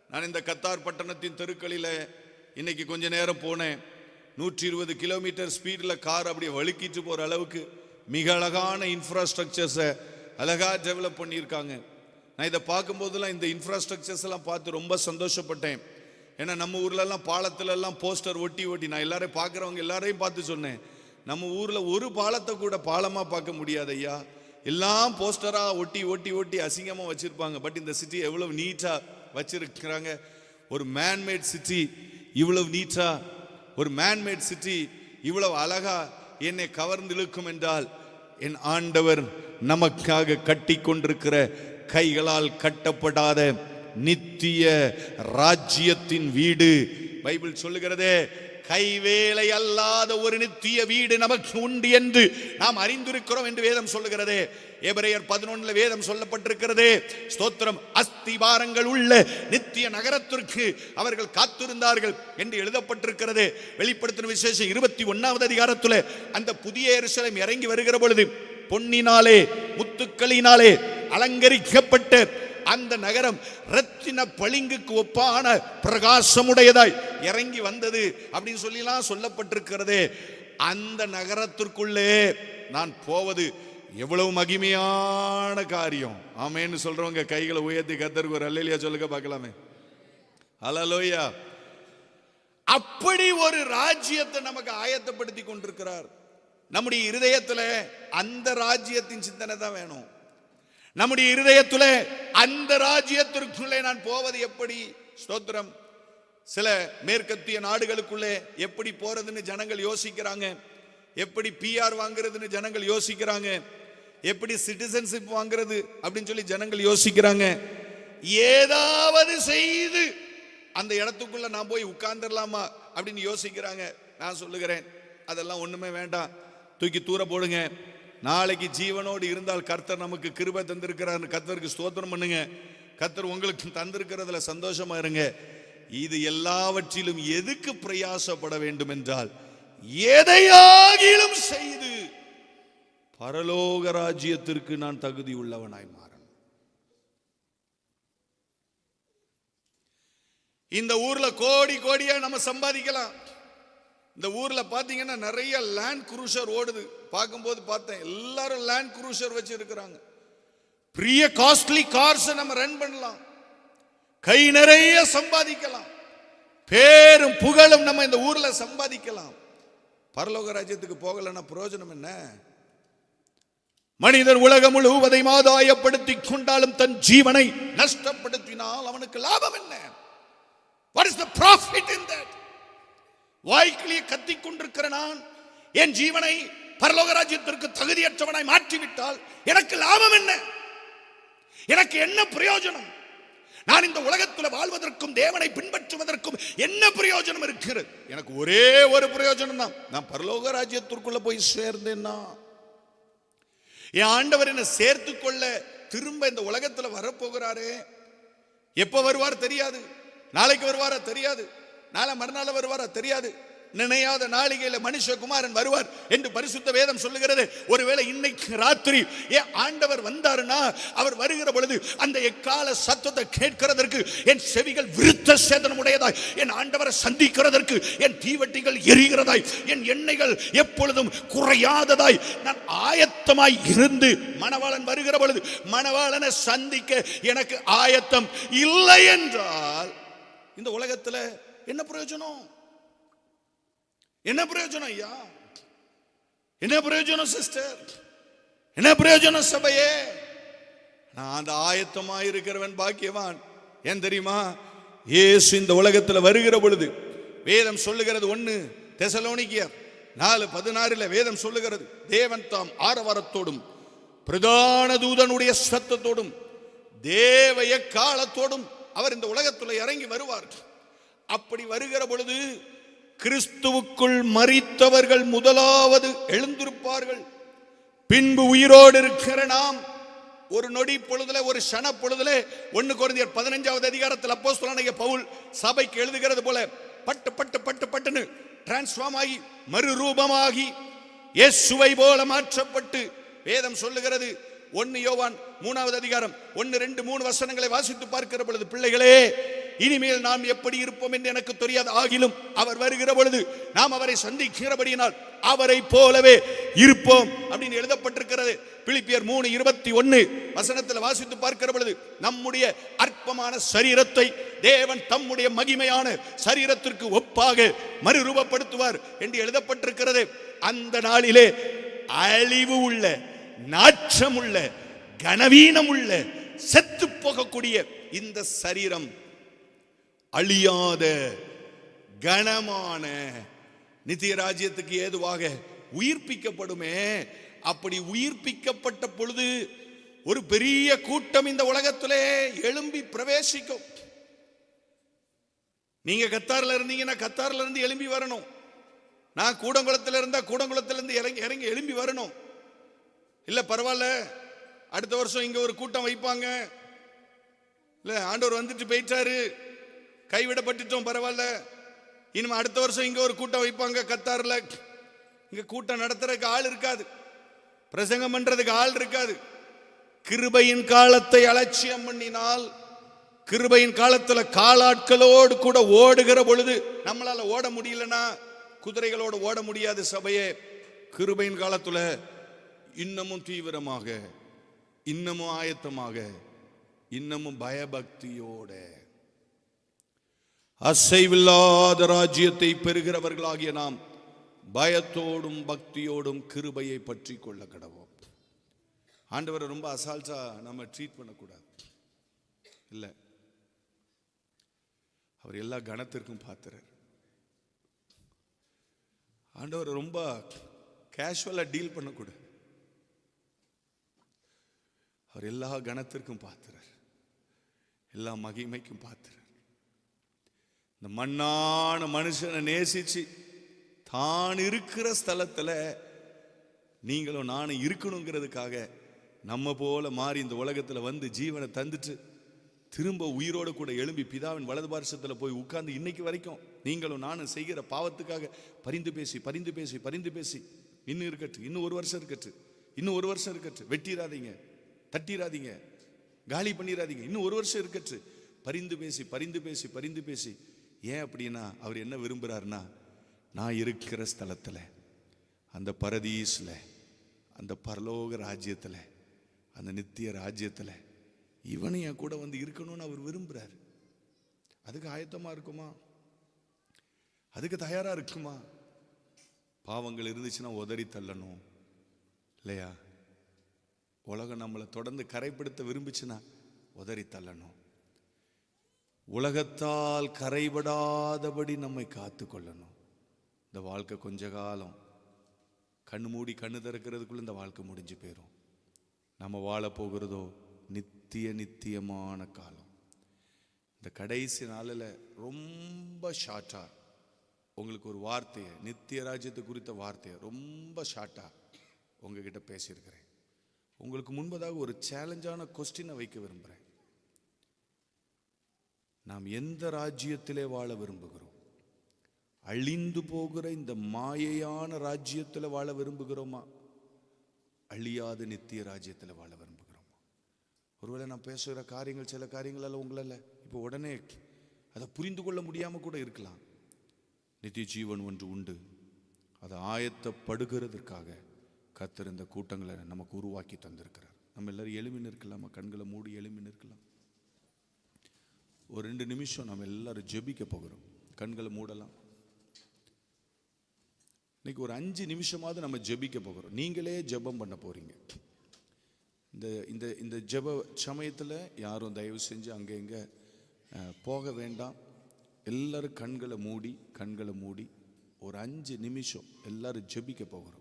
நான் இந்த கத்தார் பட்டணத்தின் தெருக்களில இன்னைக்கு கொஞ்ச நேரம் போனேன். 120 கிலோமீட்டர் ஸ்பீடில் கார் அப்படியே வழுக்கிட்டு போற அளவுக்கு மிக அழகான இன்ஃப்ராஸ்ட்ரக்சர்ஸை அழகா டெவலப் பண்ணியிருக்காங்க. நான் இதை பார்க்கும்போதெல்லாம் இந்த இன்ஃப்ராஸ்ட்ரக்சர்ஸ் எல்லாம் பார்த்து ரொம்ப சந்தோஷப்பட்டேன். ஏன்னா நம்ம ஊர்லெல்லாம் பாலத்திலெல்லாம் போஸ்டர் ஒட்டி நான் எல்லாரையும் பார்க்குறவங்க எல்லாரையும் பார்த்து சொன்னேன், நம்ம ஊர்ல ஒரு பாலத்தை கூட பாலமா பார்க்க முடியாது ஐயா. எல்லாம் போஸ்டரா ஒட்டி ஒட்டி ஒட்டி அசிங்கமா வச்சிருப்பாங்க. பட் இந்த சிட்டி எவ்வளவு நீட்டா வச்சிருக்கிறாங்க. ஒரு மேன்மேட் சிட்டி இவ்வளவு நீட்டா, ஒரு மேன்மேட் சிட்டி இவ்வளவு அழகா என்னை கவர்ந்து இழுக்கும் என்றால் என் ஆண்டவர் நமக்காக கட்டி கொண்டிருக்கிற கைகளால் கட்டப்படாத நித்திய ராஜ்யத்தின் வீடு. பைபிள் சொல்லுகிறதே, கைவேலை அல்லாத ஒரு நித்திய வீடு நமக்கு உண்டு என்று நாம் அறிந்திருக்கிறோம் என்று வேதம் சொல்லுகிறதே. எபிரேயர் 11 வேதம் சொல்லப்பட்டிருக்கிறது. ஸ்தோத்திரம். அஸ்திபாரங்கள் உள்ள நித்திய நகரத்திற்கு அவர்கள் காத்திருந்தார்கள் என்று எழுதப்பட்டிருக்கிறது. வெளிப்படுத்தின விசேஷம் 21வது அதிகாரத்தில் அந்த புதிய எருசலேம் இறங்கி வருகிற பொழுது பொன்னினாலே முத்துக்களினாலே அலங்கரிக்கப்பட்ட அந்த நகரம் ரத்தின பளிங்குக்கு ஒப்பான பிரகாசமுடையதாய் இறங்கி வந்தது அப்படின்னு சொல்லிலாம் சொல்லப்பட்டிருக்கிறது. அந்த நகரத்திற்குள்ளே நான் போவது எவ்வளவு மகிமையான காரியம். ஆமேன்னு சொல்றவங்க கைகளை உயர்த்தி கர்த்தருக்கு ஒரு அல்லேலூயா சொல்லுங்க பார்க்கலாமே. அல்லேலூயா. அப்படி ஒரு ராஜ்யத்தை நமக்கு ஆயத்தப்படுத்தி கொண்டிருக்கிறார். நம்முடைய இருதயத்துல அந்த ராஜ்யத்தின் சிந்தனை தான் வேணும். நம்முடைய இருதயத்துல அந்த ராஜ்யத்திற்குள்ளே நான் போவது எப்படி? ஸ்தோத்திரம். சில மேற்கத்திய நாடுகளுக்குள்ளே எப்படி போறதுன்னு ஜனங்கள் யோசிக்கிறாங்க. எப்படி பிஆர் வாங்குறதுன்னு ஜனங்கள் யோசிக்கிறாங்க. எப்படி சிட்டிசன்ஷிப் வாங்குறது அப்படின்னு சொல்லி ஜனங்கள் யோசிக்கிறாங்க. ஏதாவது செய்து அந்த இடத்துக்குள்ள நான் போய் உட்கார்ந்துடலாமா அப்படின்னு யோசிக்கிறாங்க. நான் சொல்லுகிறேன், அதெல்லாம் ஒண்ணுமே வேண்டாம், தூக்கி தூர போடுங்க. நாளைக்கு ஜீவனோடு இருந்தால் கர்த்தர் நமக்கு கிருபை தந்திருக்கிறார். கர்த்தருக்கு ஸ்தோத்திரம் பண்ணுங்க. கர்த்தர் உங்களுக்கு தந்திருக்கிறதுல சந்தோஷமா இருங்க. இது எல்லாவற்றிலும் எதுக்கு பிரயாசப்பட வேண்டும் என்றால், எதையாகிலும் செய்து பரலோக ராஜ்யத்திற்கு நான் தகுதி உள்ளவனாய் மாறணும். இந்த ஊர்ல கோடி கோடியா நம்ம சம்பாதிக்கலாம். இந்த ஊர்ல பாத்தீங்கன்னா நிறைய லேண்ட் குரூசர் ஓடுது. பார்க்கும்போது பார்த்தேன், எல்லாரும் லேண்ட் குரூசர் வச்சு இருக்கிறாங்க. பெரிய காஸ்ட்லி கார்ஸ் நம்ம ரன் பண்ணலாம், கை நிறைய சம்பாதிக்கலாம், பேரும் புகழும் நம்ம இந்த ஊர்ல சம்பாதிக்கலாம். பரலோக ராஜ்யத்துக்கு போகலன்னா பிரயோஜனம் என்ன? மனிதன் உலகம் முழுவதையும் ஆதாயப்படுத்தி கொண்டாலும் தன் ஜீவனை நஷ்டப்படுத்தினால் அவனுக்கு லாபம் என்ன? What is the profit in that? வாய்க்கிலேயே கத்திக் கொண்டிருக்கிற நான் என் ஜீவனை பரலோக ராஜ்யத்திற்கு தகுதியற்றவனாய் மாற்றிவிட்டால் எனக்கு லாபம் என்ன? எனக்கு என்ன பிரயோஜனம்? நான் இந்த உலகத்தில் வாழ்வதற்கும் தேவனை பின்பற்றுவதற்கும் என்ன பிரயோஜனம் இருக்கிறது? எனக்கு ஒரே ஒரு பிரயோஜனம் தான், நான் பரலோக ராஜ்யத்திற்குள்ள போய் சேர்ந்தேன்னா என் ஆண்டவர் என்ன சேர்த்து கொள்ள திரும்ப இந்த உலகத்தில் வரப்போகிறாரே. எப்ப வருவார் தெரியாது, நாளைக்கு வருவாரா தெரியாது, நாளை மறுநாள் வருவாரா தெரியாது. நினையாத நாளிகையில மனுஷகுமாரன் வருவார் என்று பரிசுத்த வேதம் சொல்லுகிறது. ஒருவேளை இன்னைக்கு ராத்திரி என் ஆண்டவர் வந்தாருன்னா, அவர் வருகிற பொழுது அந்த எக்கால சத்தத்தை கேட்கிறதற்கு என் செவிகள் விருத்த சேதனம் உடையதாய், என் ஆண்டவரை சந்திக்கிறதற்கு என் தீவட்டிகள் எரிகிறதாய், என் எண்ணெய்கள் எப்பொழுதும் குறையாததாய் நான் ஆயத்தமாய் இருந்து, மணவாளன் வருகிற பொழுது மணவாளனை சந்திக்க எனக்கு ஆயத்தம் இல்லை என்றால் இந்த உலகத்துல என்ன பிரயோஜனம்? என்ன பிரயோஜனம் ஐயா? என்ன பிரயோஜனம் சிஸ்டர்? என்ன பிரயோஜனம் சபையே? நான் அந்த ஆயத்தமாய் இருக்கிறவன் பாக்கியவான். ஏன் தெரியுமா? இயேசு இந்த உலகத்தில் வருகிற பொழுது வேதம் சொல்லுகிறது, 1 தெசலோனிக்கேயர் 4:16 வேதம் சொல்லுகிறது, தேவன் தாம் ஆரவாரத்தோடும் பிரதான தூதனுடைய சத்தத்தோடும் தேவ எக்காலத்தோடும் அவர் இந்த உலகத்தில் இறங்கி வருவார். அப்படி வருகிற பொழுது கிறிஸ்துவுக்குள் மரித்தவர்கள் முதலாவது எழுந்திருப்பார்கள். பின்பு உயிரோடு இருக்கிற நாம் ஒரு நொடி பொழுதுல, ஒரு சன பொழுதுல 1 கொரிந்தியர் 15வது அதிகாரத்தில் அப்போஸ்தலனாகிய பவுல் சபைக்கு எழுதுகிறது போல பட்டு பட்டு பட்டு பட்டுன்னு டிரான்ஸ்ஃபார்ம் ஆகி மறுரூபமாகி இயேசுவை போல மாற்றப்பட்டு வேதம் சொல்லுகிறது. 1 யோவான் 3வது அதிகாரம் 1, 2, 3 வசனங்களை வாசித்து பார்க்கிற பொழுது, பிள்ளைகளே இனிமேல் நாம் எப்படி இருப்போம் என்று எனக்கு தெரியாது. ஆகிலும் அவர் வருகிற பொழுது நாம் அவரை சந்திக்கிறபடியினால் அவரை போலவே இருப்போம் அப்படின்னு எழுதப்பட்டிருக்கிறது. பிலிப்பியர் 3:21 வசனத்தில் வாசித்து பார்க்கிற பொழுது நம்முடைய அற்பமான சரீரத்தை தேவன் தம்முடைய மகிமையான சரீரத்திற்கு ஒப்பாக மறுரூபப்படுத்துவார் என்று எழுதப்பட்டிருக்கிறது. அந்த நாளிலே அழிவு உள்ள, நாற்றம் உள்ள, கனவீனம் உள்ள, செத்து போகக்கூடிய இந்த சரீரம் அழியாத கனமான நித்திய ராஜ்யத்துக்கு ஏதுவாக உயிர்ப்பிக்கப்படுமே. அப்படி உயிர்ப்பிக்கப்பட்ட பொழுது ஒரு பெரிய கூட்டம் இந்த உலகத்திலே எழும்பி பிரவேசிக்கும். நீங்க கத்தார்ல இருந்தீங்கன்னா கத்தார்ல இருந்து எழும்பி வரணும். நான் கூடங்குளத்தில் இருந்தா கூடங்குளத்திலிருந்து இறங்கி எழும்பி வரணும். இல்ல பரவாயில்ல, அடுத்த வருஷம் இங்க ஒரு கூட்டம் வைப்பாங்க, இல்ல ஆண்டவர் வந்துட்டு போயிட்டாரு, கைவிடப்பட்டுட்டோம், பரவாயில்ல, இனிமே அடுத்த வருஷம் இங்க ஒரு கூட்டம் வைப்பாங்க கத்தார்ல. இங்க கூட்டம் நடத்துறதுக்கு ஆள் இருக்காது, பிரசங்கம் பண்றதுக்கு ஆள் இருக்காது. கிருபையின் காலத்தை அலட்சியம் பண்ணினால், கிருபையின் காலத்துல காலாட்களோடு கூட ஓடுகிற பொழுது நம்மளால ஓட முடியலன்னா குதிரைகளோடு ஓட முடியாது. சபையே, கிருபையின் காலத்துல இன்னமும் தீவிரமாக, இன்னமும் ஆயத்தமாக, இன்னமும் பயபக்தியோட அசைவில்லாத ராஜ்யத்தை பெறுகிறவர்களாகிய நாம் பயத்தோடும் பக்தியோடும் கிருபையை பற்றி கொள்ள கடவோம். ஆண்டவரை ரொம்ப அசால்ட்டா நம்ம ட்ரீட் பண்ணக்கூடாது. இல்ல, அவர் எல்லா கணத்திற்கும் பார்த்துறார். ஆண்டவரை ரொம்ப கேஷுவலா டீல் பண்ணக்கூடாது. அவர் எல்லா கணத்திற்கும் பார்த்துறார், எல்லா மகிமைக்கும் பார்த்துறார். இந்த மண்ணான மனுஷனை நேசிச்சு தான் இருக்கிற ஸ்தலத்துல நீங்களும் நானும் இருக்கணுங்கிறதுக்காக நம்ம போல மாறி இந்த உலகத்துல வந்து ஜீவனை தந்துட்டு திரும்ப உயிரோடு கூட எழும்பி பிதாவின் வலது பார்சத்துல போய் உட்கார்ந்து இன்னைக்கு வரைக்கும் நீங்களும் நானும் செய்கிற பாவத்துக்காக பரிந்து பேசி பரிந்து பேசி பரிந்து பேசி இன்னும் இருக்கட்டு, இன்னும் ஒரு வருஷம் இருக்கட்டு, இன்னும் ஒரு வருஷம் இருக்கட்டு, வெட்டிடாதீங்க, தட்டிடாதீங்க, காலி பண்ணிடாதீங்க, இன்னும் ஒரு வருஷம் இருக்கட்டு, பரிந்து பேசி பரிந்து பேசி பரிந்து பேசி. ஏன் அப்படின்னா அவர் என்ன விரும்புகிறாருன்னா, நான் இருக்கிற ஸ்தலத்தில், அந்த பரதீஸில், அந்த பரலோக ராஜ்யத்தில், அந்த நித்திய ராஜ்யத்தில் இவனும் என் கூட வந்து இருக்கணும்னு அவர் விரும்புகிறார். அதுக்கு ஆயத்தமாக இருக்குமா? அதுக்கு தயாராக இருக்குமா? பாவங்கள் இருந்துச்சுன்னா உதறி தள்ளணும் இல்லையா? உலகம் நம்மளை தொடர்ந்து கரைப்படுத்த விரும்பிச்சுன்னா உதறி தள்ளணும். உலகத்தால் கரைபடாதபடி நம்மை காத்து கொள்ளணும். இந்த வாழ்க்கை கொஞ்ச காலம், கண்ணு மூடி கண்ணு திறக்கிறதுக்குள்ள இந்த வாழ்க்கை முடிஞ்சு போயிடும். நம்ம வாழ போகிறதோ நித்தியமான காலம். இந்த கடைசி நாளில் ரொம்ப ஷார்ட்டா உங்களுக்கு ஒரு வார்த்தையை, நித்திய ராஜ்யத்தை குறித்த வார்த்தையை ரொம்ப ஷார்ட்டா உங்ககிட்ட பேசியிருக்கிறேன். உங்களுக்கு முன்பதாக ஒரு சேலஞ்சான கொஸ்டினை வைக்க விரும்புகிறேன். நாம் எந்த ராஜ்யத்திலே வாழ விரும்புகிறோம்? அழிந்து போகிற இந்த மாயையான ராஜ்யத்தில் வாழ விரும்புகிறோமா? அழியாத நித்திய ராஜ்யத்தில் வாழ விரும்புகிறோமா? ஒருவேளை நான் பேசுகிற காரியங்கள், சில காரியங்களால் உங்களால் இப்போ உடனே அதை புரிந்து கொள்ள முடியாமல் கூட இருக்கலாம். நித்திய ஜீவன் ஒன்று உண்டு, அதை ஆயத்தப்படுகிறதுக்காக கர்த்தர் இந்த கூட்டங்களை நமக்கு உருவாக்கி தந்திருக்கிறார். நம்ம எல்லாரும் எழுமி நிற்கலாமா? கண்களை மூடி எழுமி நிற்கலாம். ஒரு 2 நிமிஷம் நம்ம எல்லாரும் ஜெபிக்க போகிறோம். கண்களை மூடலாம். இன்னைக்கு ஒரு 5 நிமிஷமாவது நம்ம ஜெபிக்க போகிறோம். நீங்களே ஜெபம் பண்ண போறீங்க. இந்த இந்த இந்த ஜெப சமயத்தில் யாரும் தயவு செஞ்சு அங்கே இங்கே போக வேண்டாம். எல்லாரும் கண்களை மூடி ஒரு 5 நிமிஷம் எல்லாரும் ஜெபிக்க போகிறோம்.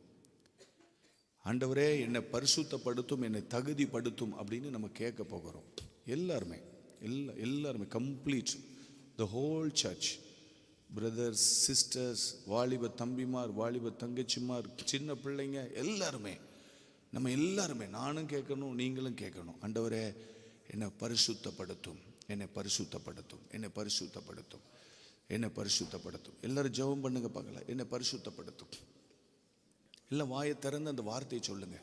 ஆண்டவரே, என்னை பரிசுத்தப்படுத்தும், என்னை தகுதிப்படுத்தும் அப்படின்னு நம்ம கேட்க போகிறோம். எல்லாருமே complete, the whole church, brothers, sisters, வாலிப தம்பிமார், வாலிப தங்கச்சிமார், சின்ன பிள்ளைங்க, எல்லாருமே, நம்ம எல்லாருமே, நானும் கேட்கணும், நீங்களும் கேட்கணும். ஆண்டவரே, என்னை பரிசுத்தப்படுத்தும், என்னை பரிசுத்தப்படுத்தும், என்னை பரிசுத்தப்படுத்தும், என்னை பரிசுத்தப்படுத்தும். எல்லாரும் ஜெபம் பண்ணுங்க பார்க்கலாம். என்னை பரிசுத்தப்படுத்தும். இல்லை, வாயை திறந்து அந்த வார்த்தையை சொல்லுங்க.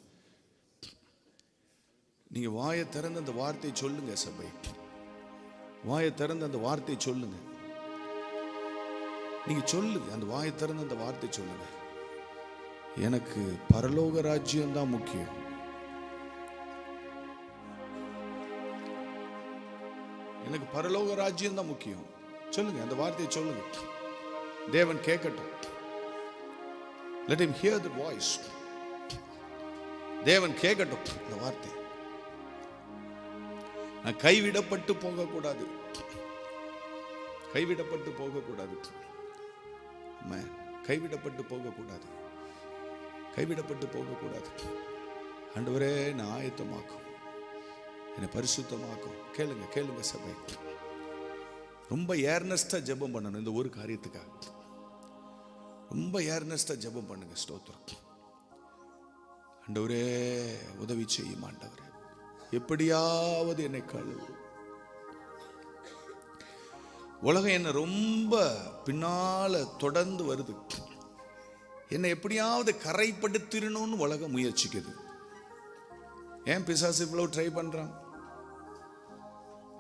நீங்க வாயை திறந்து அந்த வார்த்தையை சொல்லுங்க. சபை, வாயை திறந்து அந்த வார்த்தையை சொல்லுங்க. நீங்க சொல்லுங்க, அந்த வாயை திறந்து அந்த வார்த்தை சொல்லுங்க. எனக்கு பரலோக ராஜ்யம் தான் முக்கியம். எனக்கு பரலோக ராஜ்யம் தான் முக்கியம். சொல்லுங்க, அந்த வார்த்தையை சொல்லுங்க. தேவன் கேட்கட்டும். Let him hear the voice. தேவன் கேட்கட்டும் இந்த வார்த்தை. நான் கைவிடப்பட்டு போகக்கூடாது, கைவிடப்பட்டு போகக்கூடாது, கைவிடப்பட்டு போகக்கூடாது, கைவிடப்பட்டு போகக்கூடாது. ஆண்டவரே நான் ஆயத்தமாக்கும், என்னை பரிசுத்தமாக்கும். கேளுங்க கேளுங்க சபை. ரொம்ப ஏர்னஸ்டா ஜெபம் பண்ணணும். இந்த ஒரு காரியத்துக்காக ரொம்ப ஏர்னஸ்டா ஜெபம் பண்ணுங்க. ஸ்தோத்திரம். ஆண்டவரே உதவி செய்யும். ஆண்டவரே எப்படியாவது என்னை கழுவு. உலகம் என்ன ரொம்ப பின்னால தொடர்ந்து வருது. என்னை எப்படியாவது கரைப்படுத்திடணும்னு உலகம் முயற்சிக்குது. ஏன் பிசாசு இவ்வளவு ட்ரை பண்றான்?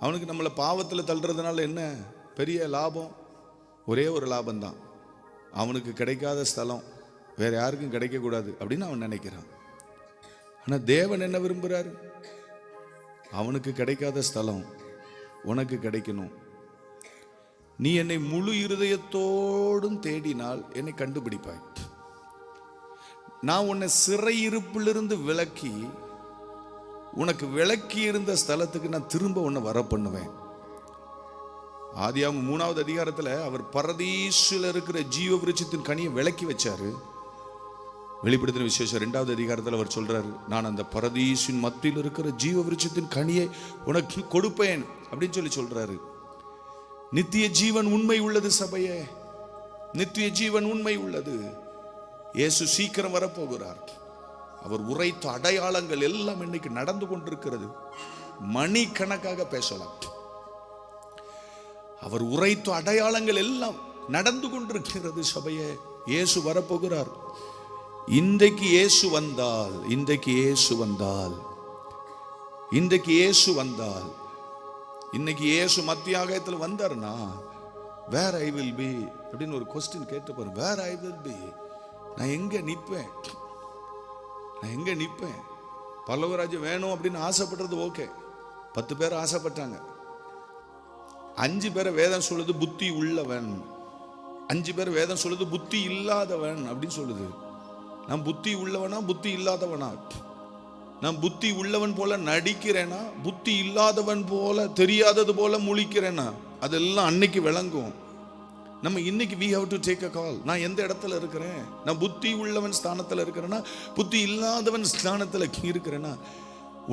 அவனுக்கு நம்மளை பாவத்தில் தள்ளுறதுனால என்ன பெரிய லாபம்? ஒரே ஒரு லாபம் தான். அவனுக்கு கிடைக்காத ஸ்தலம் வேற யாருக்கும் கிடைக்கக்கூடாது அப்படின்னு அவன் நினைக்கிறான். ஆனால் தேவன் என்ன விரும்புகிறார்? அவனுக்கு கிடைக்காத ஸ்தலம் உனக்கு கிடைக்கணும். நீ என்னை முழு இருதயத்தோடும் தேடினால் என்னை கண்டுபிடிப்பாய். நான் உன்னை சிறையிருப்பிலிருந்து விலக்கி உனக்கு விலக்கி இருந்த ஸ்தலத்துக்கு நான் திரும்ப உன்னை வர பண்ணுவேன். ஆதியாகமம் 3வது அதிகாரத்தில் அவர் பரதீசில் இருக்கிற ஜீவ விருட்சத்தின் கனியை விலக்கி வச்சாரு. வெளிப்படுத்தின விசேஷம் 2வது அதிகாரத்தில் அவர் சொல்றாரு, நான் அந்த பரதீசின் மத்தியில் இருக்கிற ஜீவ விருட்சத்தின் கனியை உனக்கு கொடுப்பேன் அப்படின்னு சொல்றாரு. நித்திய ஜீவன் உண்மை உள்ளது சபையே, நித்திய ஜீவன் உண்மை உள்ளது. இயேசு சீக்கிரம் வரப்போகிறார். அவர் உரைத்த அடையாளங்கள் எல்லாம் இன்னைக்கு நடந்து கொண்டிருக்கிறது. மணிக்கணக்காக பேசலாம். அவர் உரைத்த அடையாளங்கள் எல்லாம் நடந்து கொண்டிருக்கிறது சபையே. இயேசு வரப்போகிறார். இன்றைக்கு இயேசு வந்தால், இன்றைக்கு இயேசு வந்தால், இன்றைக்கு இயேசு வந்தால், இன்னைக்கு இயேசு மத்திய ஆகாயத்தில் வந்தார்னா வேர் ஐ வில் பி அப்படின்னு ஒரு கொஸ்டின் கேட்டு பாரு. வேர் ஐ வில் பி, நான் எங்க நிற்பேன்? நான் எங்க நிற்பேன்? பல்லவராஜ்யம் வேணும் அப்படின்னு ஆசைப்படுறது ஓகே. 10 பேர் ஆசைப்பட்டாங்க. 5 பேரை வேதம் சொல்லுது புத்தி உள்ளவன், 5 பேர் வேதம் சொல்லுது புத்தி இல்லாதவன் அப்படின்னு சொல்லுது. நான் புத்தி உள்ளவனா புத்தி இல்லாதவனா? நான் புத்தி உள்ளவன் போல நடிக்கிறேனா, புத்தி இல்லாதவன் போல தெரியாதது போல முழிக்கிறேனா? அதெல்லாம் அன்னைக்கு விளங்கும். நம்ம இன்னைக்கு we have to take a call. நான் எந்த இடத்துல இருக்கிறேன்? நான் புத்தி உள்ளவன் ஸ்தானத்தில் இருக்கிறேன்னா, புத்தி இல்லாதவன் ஸ்தானத்தில் இருக்கிறேன்னா?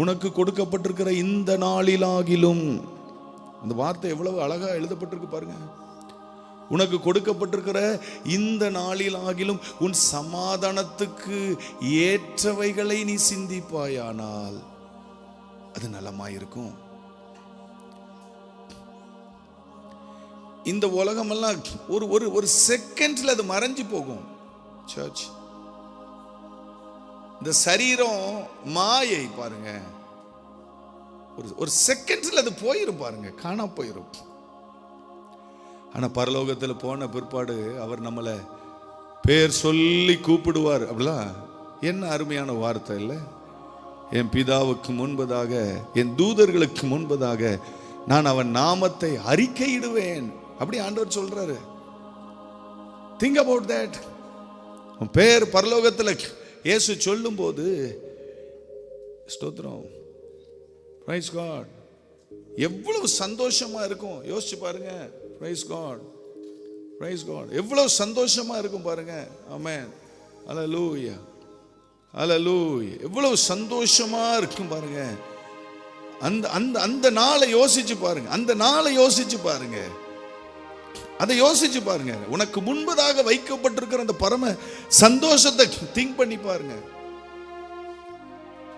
உனக்கு கொடுக்கப்பட்டிருக்கிற இந்த நாளிலாகிலும், அந்த வார்த்தை எவ்வளவு அழகா எழுதப்பட்டிருக்கு பாருங்க. உனக்கு கொடுக்கப்பட்டிருக்கிற இந்த நாளிலாகிலும் உன் சமாதானத்துக்கு ஏற்றவைகளை நீ சிந்திப்பாயானால் அது நலமாயிருக்கும். இந்த உலகமெல்லாம் ஒரு ஒரு ஒரு செகண்ட்ல அது மறைஞ்சு போகும். சர்ச், இந்த சரீரம் மாயை பாருங்க, ஒரு செகண்ட்ல அது போயிரும் பாருங்க, காணா போயிரும். ஆனா பரலோகத்தில் போன பிற்பாடு அவர் நம்மளை பேர் சொல்லி கூப்பிடுவார். அப்படிலாம் என்ன அருமையான வார்த்தை இல்லை? என் பிதாவுக்கு முன்பதாக, என் தூதர்களுக்கு முன்பதாக நான் அவன் நாமத்தை அறிக்கையிடுவேன் அப்படி ஆண்டவர் சொல்றாரு. Think about that. பேர் பரலோகத்தில் இயேசு சொல்லும் போது ஸ்தோத்திரம், பிரைஸ் காட், எவ்வளவு சந்தோஷமா இருக்கும் யோசிச்சு பாருங்க. பிரைஸ் காட், பிரைஸ் காட், எவ்வளவு சந்தோஷமா இருக்கும் பாருங்க. ஆமென், ஹல்லேலூயா, ஹல்லேலூயா. எவ்வளவு சந்தோஷமா இருக்கும் பாருங்க. அந்த அந்த அந்த நாளை யோசிச்சு பாருங்க, அந்த நாளை யோசிச்சு பாருங்க, அதை யோசிச்சு பாருங்க. உனக்கு முன்பதாக வைக்கப்பட்டிருக்கிற அந்த பரம சந்தோஷத்தை திங்க் பண்ணி பாருங்க.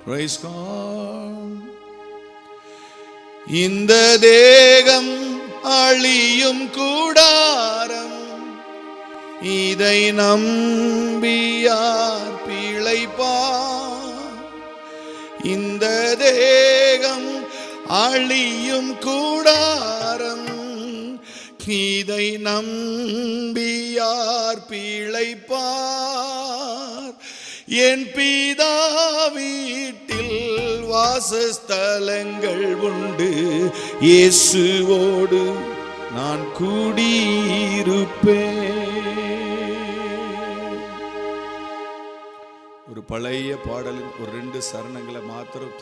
Praise God. இந்த தேகம் அழியும் கூடாரம், இதை நம்பியார் பிழைப்பார். இந்த தேகம் அழியும் கூடாரம், இதை நம்பியார் பிழைப்பார். என் பிதா வீட்டில் வாசஸ்தலங்கள் உண்டு, இயேசுவோடு நான் கூடியிருப்பேன். ஒரு பழைய பாடலின் ஒரு 2 சரணங்களை மாத்திரம்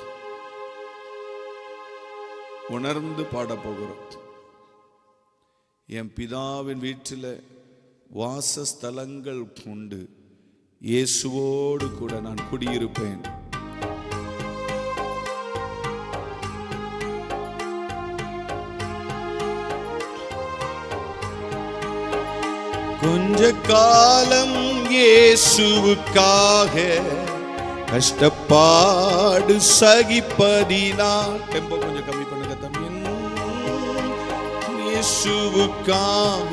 உணர்ந்து பாட போகிறோம். என் பிதாவின் வீட்டில் வாசஸ்தலங்கள் உண்டு, இயேசுவோடு கூட நான் குடியிருப்பேன். கொஞ்ச காலம் இயேசுவுக்காக கஷ்டப்பாடு சகிப்பதினால், டெம்போ கொஞ்சம் கம்மி பண்ணுங்க தம்பி. இயேசுவுக்காக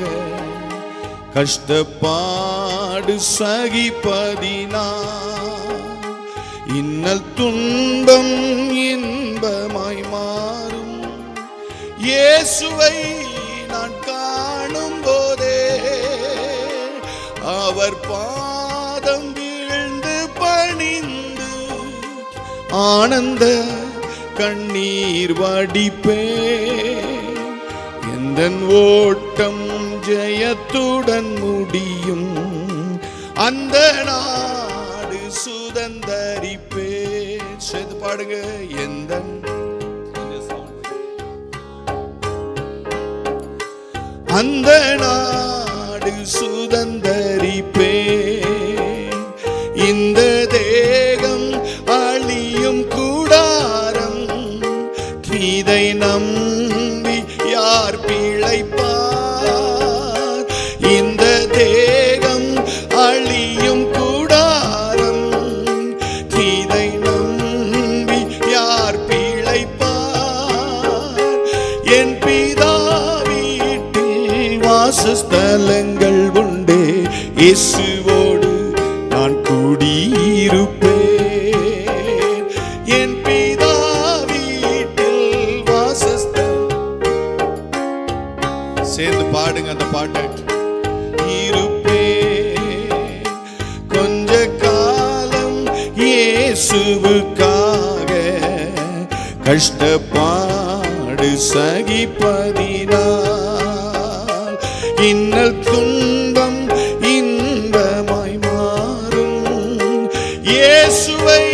கஷ்டப்பாடு சகிப்பதினால் இன்னல் துன்பம் இன்பமாய் மாறும். இயேசுவை நான் காணும் போதே அவர் பாதம் வீழ்ந்து பணிந்து ஆனந்த கண்ணீர் வடிப்பேன். எந்தன் ஓட்டம் ஜெயத்துடன் முடியும், அந்த நாடு சுதந்தரிப்பேன். சேர்ந்து பாடுங்க. எந்தன் அந்த நாடு சுதந்தரிப்பேன். இந்த தேகம் அழியும் கூடாரம், இதை நம்பி யார் பிழைப்பார். இந்த தேகம் அழியும் கூடாரம், இதை நம்பி யார் பிழைப்பார். என் பிதா வீட்டில் வாசஸ்தலங்கள் உண்டே, இயேசுவோடு நான் கூடியிருப்பேன். என் பிதா வீட்டில் வாசஸ்தலம். சேர்ந்து பாடுங்க அந்த பாட்டு. இருப்பேன் கொஞ்ச காலம் இயேசுவுக்காக கஷ்டப்பாடு சகிப்பதினால் இன்னல் துன்பம் இன்பமாய் மாறும். இயேசுவை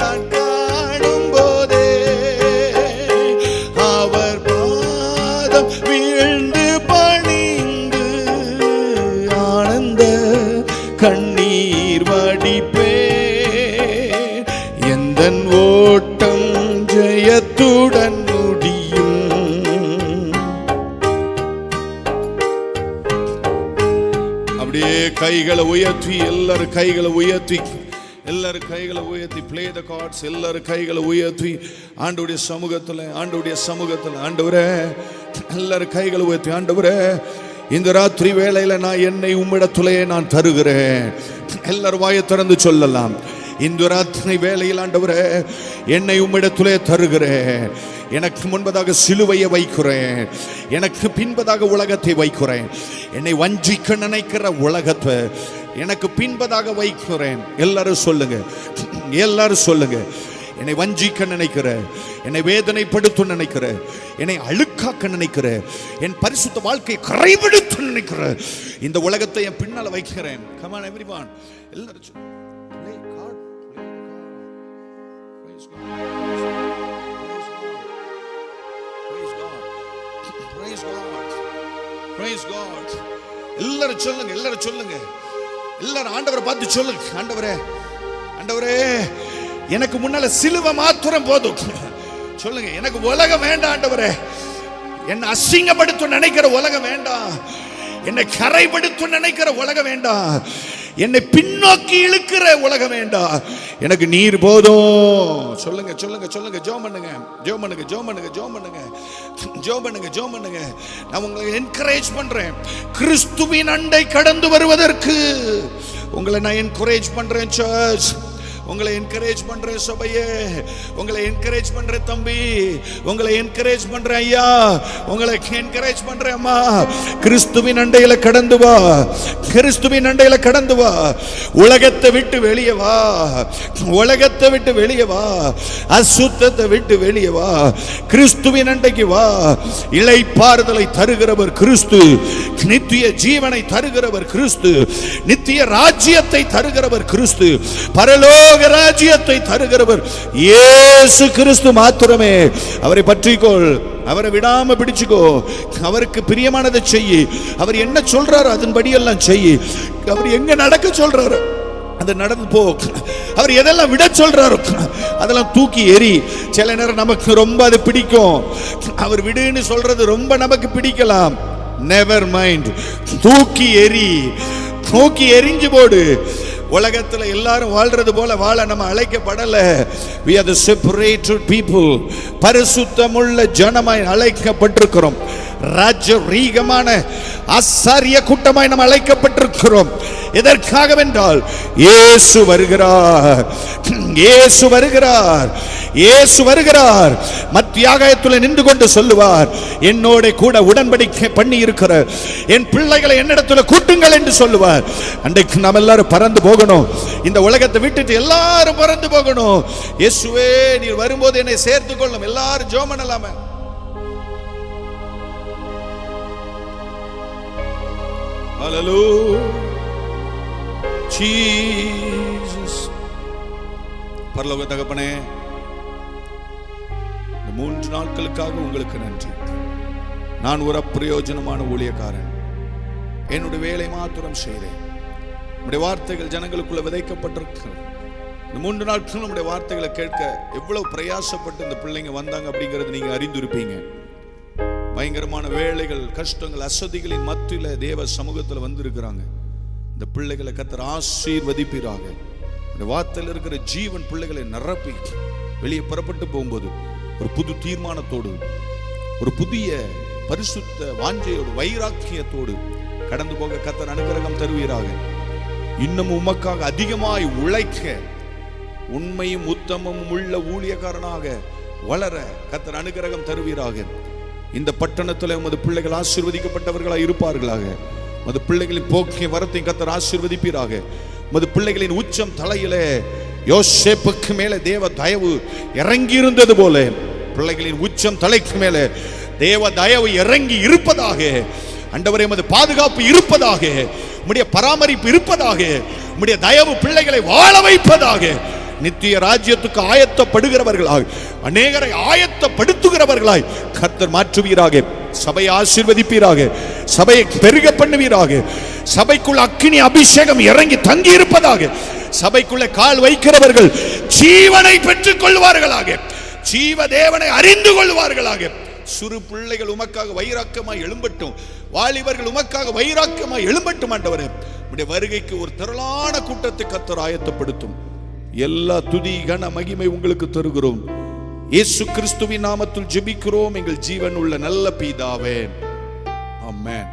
நான் காணும் போதே அவர் பாதம் வீழ்ந்து பணிந்து ஆனந்த கண்ணீர் வடிப்பேன். எந்தன் ஓட்டம் ஜெயத்துடன் முடியும். அப்படியே கைகளை உயர்த்தி, எல்லாரும் கைகளை உயர்த்தி, எல்லாரும் கைகளை உயர்த்தி, பிளே த கார்ட்ஸ். எல்லாரும் கைகளை உயர்த்தி ஆண்டவருடைய சமூகத்தில், ஆண்டவருடைய சமூகத்தில், ஆண்டவரே எல்லாரும் கைகளை உயர்த்தி, ஆண்டவரே இந்த ராத்திரி வேளையில நான் என்னை உம்மிடத்திலே நான் தருகிறேன். எல்லாரும் வாயை திறந்து சொல்லலாம். இந்த ராத்திரி வேளையில் ஆண்டவரே என்னை உம்மிடத்திலே தருகிறேன். எனக்கு முன்பதாக சிலுவையை வைக்கிறேன், எனக்கு பின்பதாக உலகத்தை வைக்கிறேன். என்னை வஞ்சிக்க நினைக்கிற உலகத்தை எனக்கு பின்பதாக வைக்கிறேன். எல்லாரும் சொல்லுங்க, எல்லாரும் சொல்லுங்க. என்னை வஞ்சிக்க நினைக்கிற, என்னை வேதனைப்படுத்த நினைக்கிற, என்னை அழுக்காக்க நினைக்கிற, என் பரிசுத்த வாழ்க்கையை கரைபடுத்த நினைக்கிற இந்த உலகத்தை என் பின்னால வைக்கிறேன். Come on everyone, எல்லாரும் play card, praise God, praise God, praise God, praise God. எல்லாரும் சொல்லுங்க, எல்லாரும் சொல்லுங்க, எல்லாரும் ஆண்டவரை பார்த்து சொல்லுங்க. ஆண்டவரே, ஆண்டவரே எனக்கு முன்னால சிலுவை மாத்திரம் போதும். சொல்லுங்க, எனக்கு உலகம் வேண்டாம் ஆண்டவரே. என்னை அசிங்கப்படுத்த நினைக்கிற உலகம் வேண்டாம், என்னை கரைப்படுத்த நினைக்கிற உலகம் வேண்டாம், என்னை பின்னோக்கி இழுக்கிற உலகம் வேண்டாம், எனக்கு நீர் போதும். சொல்லுங்க, சொல்லுங்க, சொல்லுங்க. ஜெபம் பண்ணுங்க, ஜெபம் பண்ணுங்க, ஜெபம் பண்ணுங்க, ஜெபம் பண்ணுங்க, ஜெபம் பண்ணுங்க, ஜெபம் பண்ணுங்க. நான் உங்களை என்கரேஜ் பண்றேன். கிறிஸ்துவின் அண்டை கடந்து வருவதற்கு உங்களை நான் என்கரேஜ் பண்றேன். சர்ச், உங்களை என்கரேஜ் பண்ற சபையே, உங்களை என்கரேஜ் பண்ற தம்பி, உங்களை என்கரேஜ் பண்ற ஐயா, உங்களை என்கரேஜ் பண்ற அம்மா. கிறிஸ்துவின் அண்டையில கடந்து வா, கிறிஸ்துவின் அண்டையில கடந்து வா. உலகத்தை விட்டு வெளியே வா, உலகத்தை விட்டு வெளியே வா, அசுத்தத்தை விட்டு வெளியே வா, கிறிஸ்துவின் அண்டைக்கு வா. இளைப்பாறுதலை தருகிறவர் கிறிஸ்து, நித்திய ஜீவனை தருகிறவர் கிறிஸ்து, நித்திய ராஜ்யத்தை தருகிறவர் கிறிஸ்து, பரலோக ராஜ்யத்தை தருகிறவர் இயேசு கிறிஸ்து மாத்திரமே. அவரை பற்றிக்கொள், அவரை விடாம பிடிச்சுக்கோ, அவருக்கு பிரியமானதை செய்யி. அவர் என்ன சொல்றாரோ அதன்படி எல்லாம் செய்யி. அவர் எங்க நடக்க சொல்றாரோ அது நடந்து போ. அவர் எதெல்லாம் விட சொல்றாரோ அதெல்லாம் தூக்கி எறி. சில நேரம் நமக்கு ரொம்ப அது பிடிக்கும், அவர் விடுன்னு சொல்றது ரொம்ப நமக்கு பிடிக்கலாம். நெவர் மைண்ட், தூக்கி எறி, தூக்கி எரிஞ்சு போடு. உலகத்துல எல்லாரும் வாழ்றது போல வாழ நம்ம அழைக்கப்படல. we are the separated people, பரிசுத்தமுள்ள ஜனமாய் அழைக்கப்பட்டிருக்கிறோம். ராஜரீகமான ஆசாரிய கூட்டமாய் நாம் அழைக்கப்பட்டிருக்கிறோம். எதற்காகவென்றால் இயேசு வருகிறார், இயேசு வருகிறார், இயேசு வருகிறார். மத்தியாகத்தில் நின்று கொண்டு சொல்லுவார், என்னோட கூட உடன்படிக்கை பண்ணி இருக்கிற என் பிள்ளைகளை என்னிடத்துல கூட்டுங்கள் என்று சொல்லுவார். அன்றைக்கு நாம் எல்லாரும் பறந்து போகணும், இந்த உலகத்தை விட்டுட்டு எல்லாரும் பறந்து போகணும். இயேசுவே நீர் வரும்போது என்னை சேர்த்துக் கொள்ளும். எல்லாரும் ஜெபம் பண்ணலாமே. Hallelujah Jesus. பரலோக தகப்பனே, இந்த 3 நாட்களுக்காக உங்களுக்கு நன்றி. நான் ஒரு அப்பிரயோஜனமான ஊழியக்காரன், என்னுடைய வேலை மாத்திரம் செய்தேன். உம்முடைய வார்த்தைகள் ஜனங்களுக்குள்ள விதைக்கப்பட்டிருக்கிறது. இந்த 3 நாட்கள் நம்முடைய வார்த்தைகளை கேட்க எவ்வளவு பிரயாசப்பட்டு இந்த பிள்ளைங்க வந்தாங்க அப்படிங்கிறது நீங்க அறிந்திருப்பீங்க. பயங்கரமான வேலைகள், கஷ்டங்கள், அசதிகளின் மத்தியில தேவ சமூகத்தில் வந்திருக்கிறாங்க. இந்த பிள்ளைகளை கர்த்தர் ஆசீர்வதிப்பீராக. இந்த வார்த்தையில் இருக்கிற ஜீவன் பிள்ளைகளை நிரப்பி வெளியே புறப்பட்டு போகும்போது ஒரு புது தீர்மானத்தோடு, ஒரு புதிய பரிசுத்த வாஞ்சையோடு, வைராக்கியத்தோடு கடந்து போக கர்த்தர் அனுகிரகம் தருவீராக. இன்னும் உமக்காக அதிகமாய் உழைக்க, உண்மையும் உத்தமமும் உள்ள ஊழியக்காரனாக வளர கர்த்தர் அனுகிரகம் தருவீராக. இந்த பட்டணத்தில் உமது பிள்ளைகள் ஆசீர்வதிக்கப்பட்டவர்களாக இருப்பார்களாக. உமது பிள்ளைகளின் போக்கிய வரத்தை கர்த்தர் ஆசீர்வதிப்பீராக. உமது பிள்ளைகளின் உச்சம் தலையிலே யோசேப்புக்கு மேலே தேவ தயவு இறங்கி இருந்தது போல பிள்ளைகளின் உச்சம் தலைக்கு மேலே தேவ தயவு இறங்கி இருப்பதாக. ஆண்டவரே, உமது பாதுகாப்பு இருப்பதாக, உம்முடைய பராமரிப்பு இருப்பதாக, உம்முடைய தயவு பிள்ளைகளை வாழ வைப்பதாக. நித்திய ராஜ்யத்துக்கு ஆயத்தப்படுகிறவர்களாய், அநேகரை ஆயத்தப்படுத்துகிறவர்களாய் கர்த்தர் மாற்றுவீராக. சபையை ஆசீர்வதிப்பீராக, சபையை பெருக பண்ணுவீராக. சபைக்குள்ள அக்கினி அபிஷேகம் இறங்கி தங்கி இருப்பதாக. சபைக்குள்ள கால் வைக்கிறவர்கள் ஜீவனை பெற்றுக் கொள்வார்களாக, ஜீவ தேவனை அறிந்து கொள்வார்களாக. சிறு பிள்ளைகள் உமக்காக வைராக்கியமாய் எழும்பட்டும், வாலிபர்கள் உமக்காக வைராக்கியமாய் எழும்பட்டும். ஆண்டவரே, உம்முடைய வருகைக்கு ஒரு திரளான கூட்டத்தை கர்த்தர் ஆயத்தப்படுத்தும். எல்லா துதி கன மகிமை உங்களுக்கு தருகிறோம். இயேசு கிறிஸ்துவின் நாமத்தில் ஜெபிக்கிறோம் எங்கள் ஜீவன் உள்ள நல்ல பிதாவே, ஆமென்.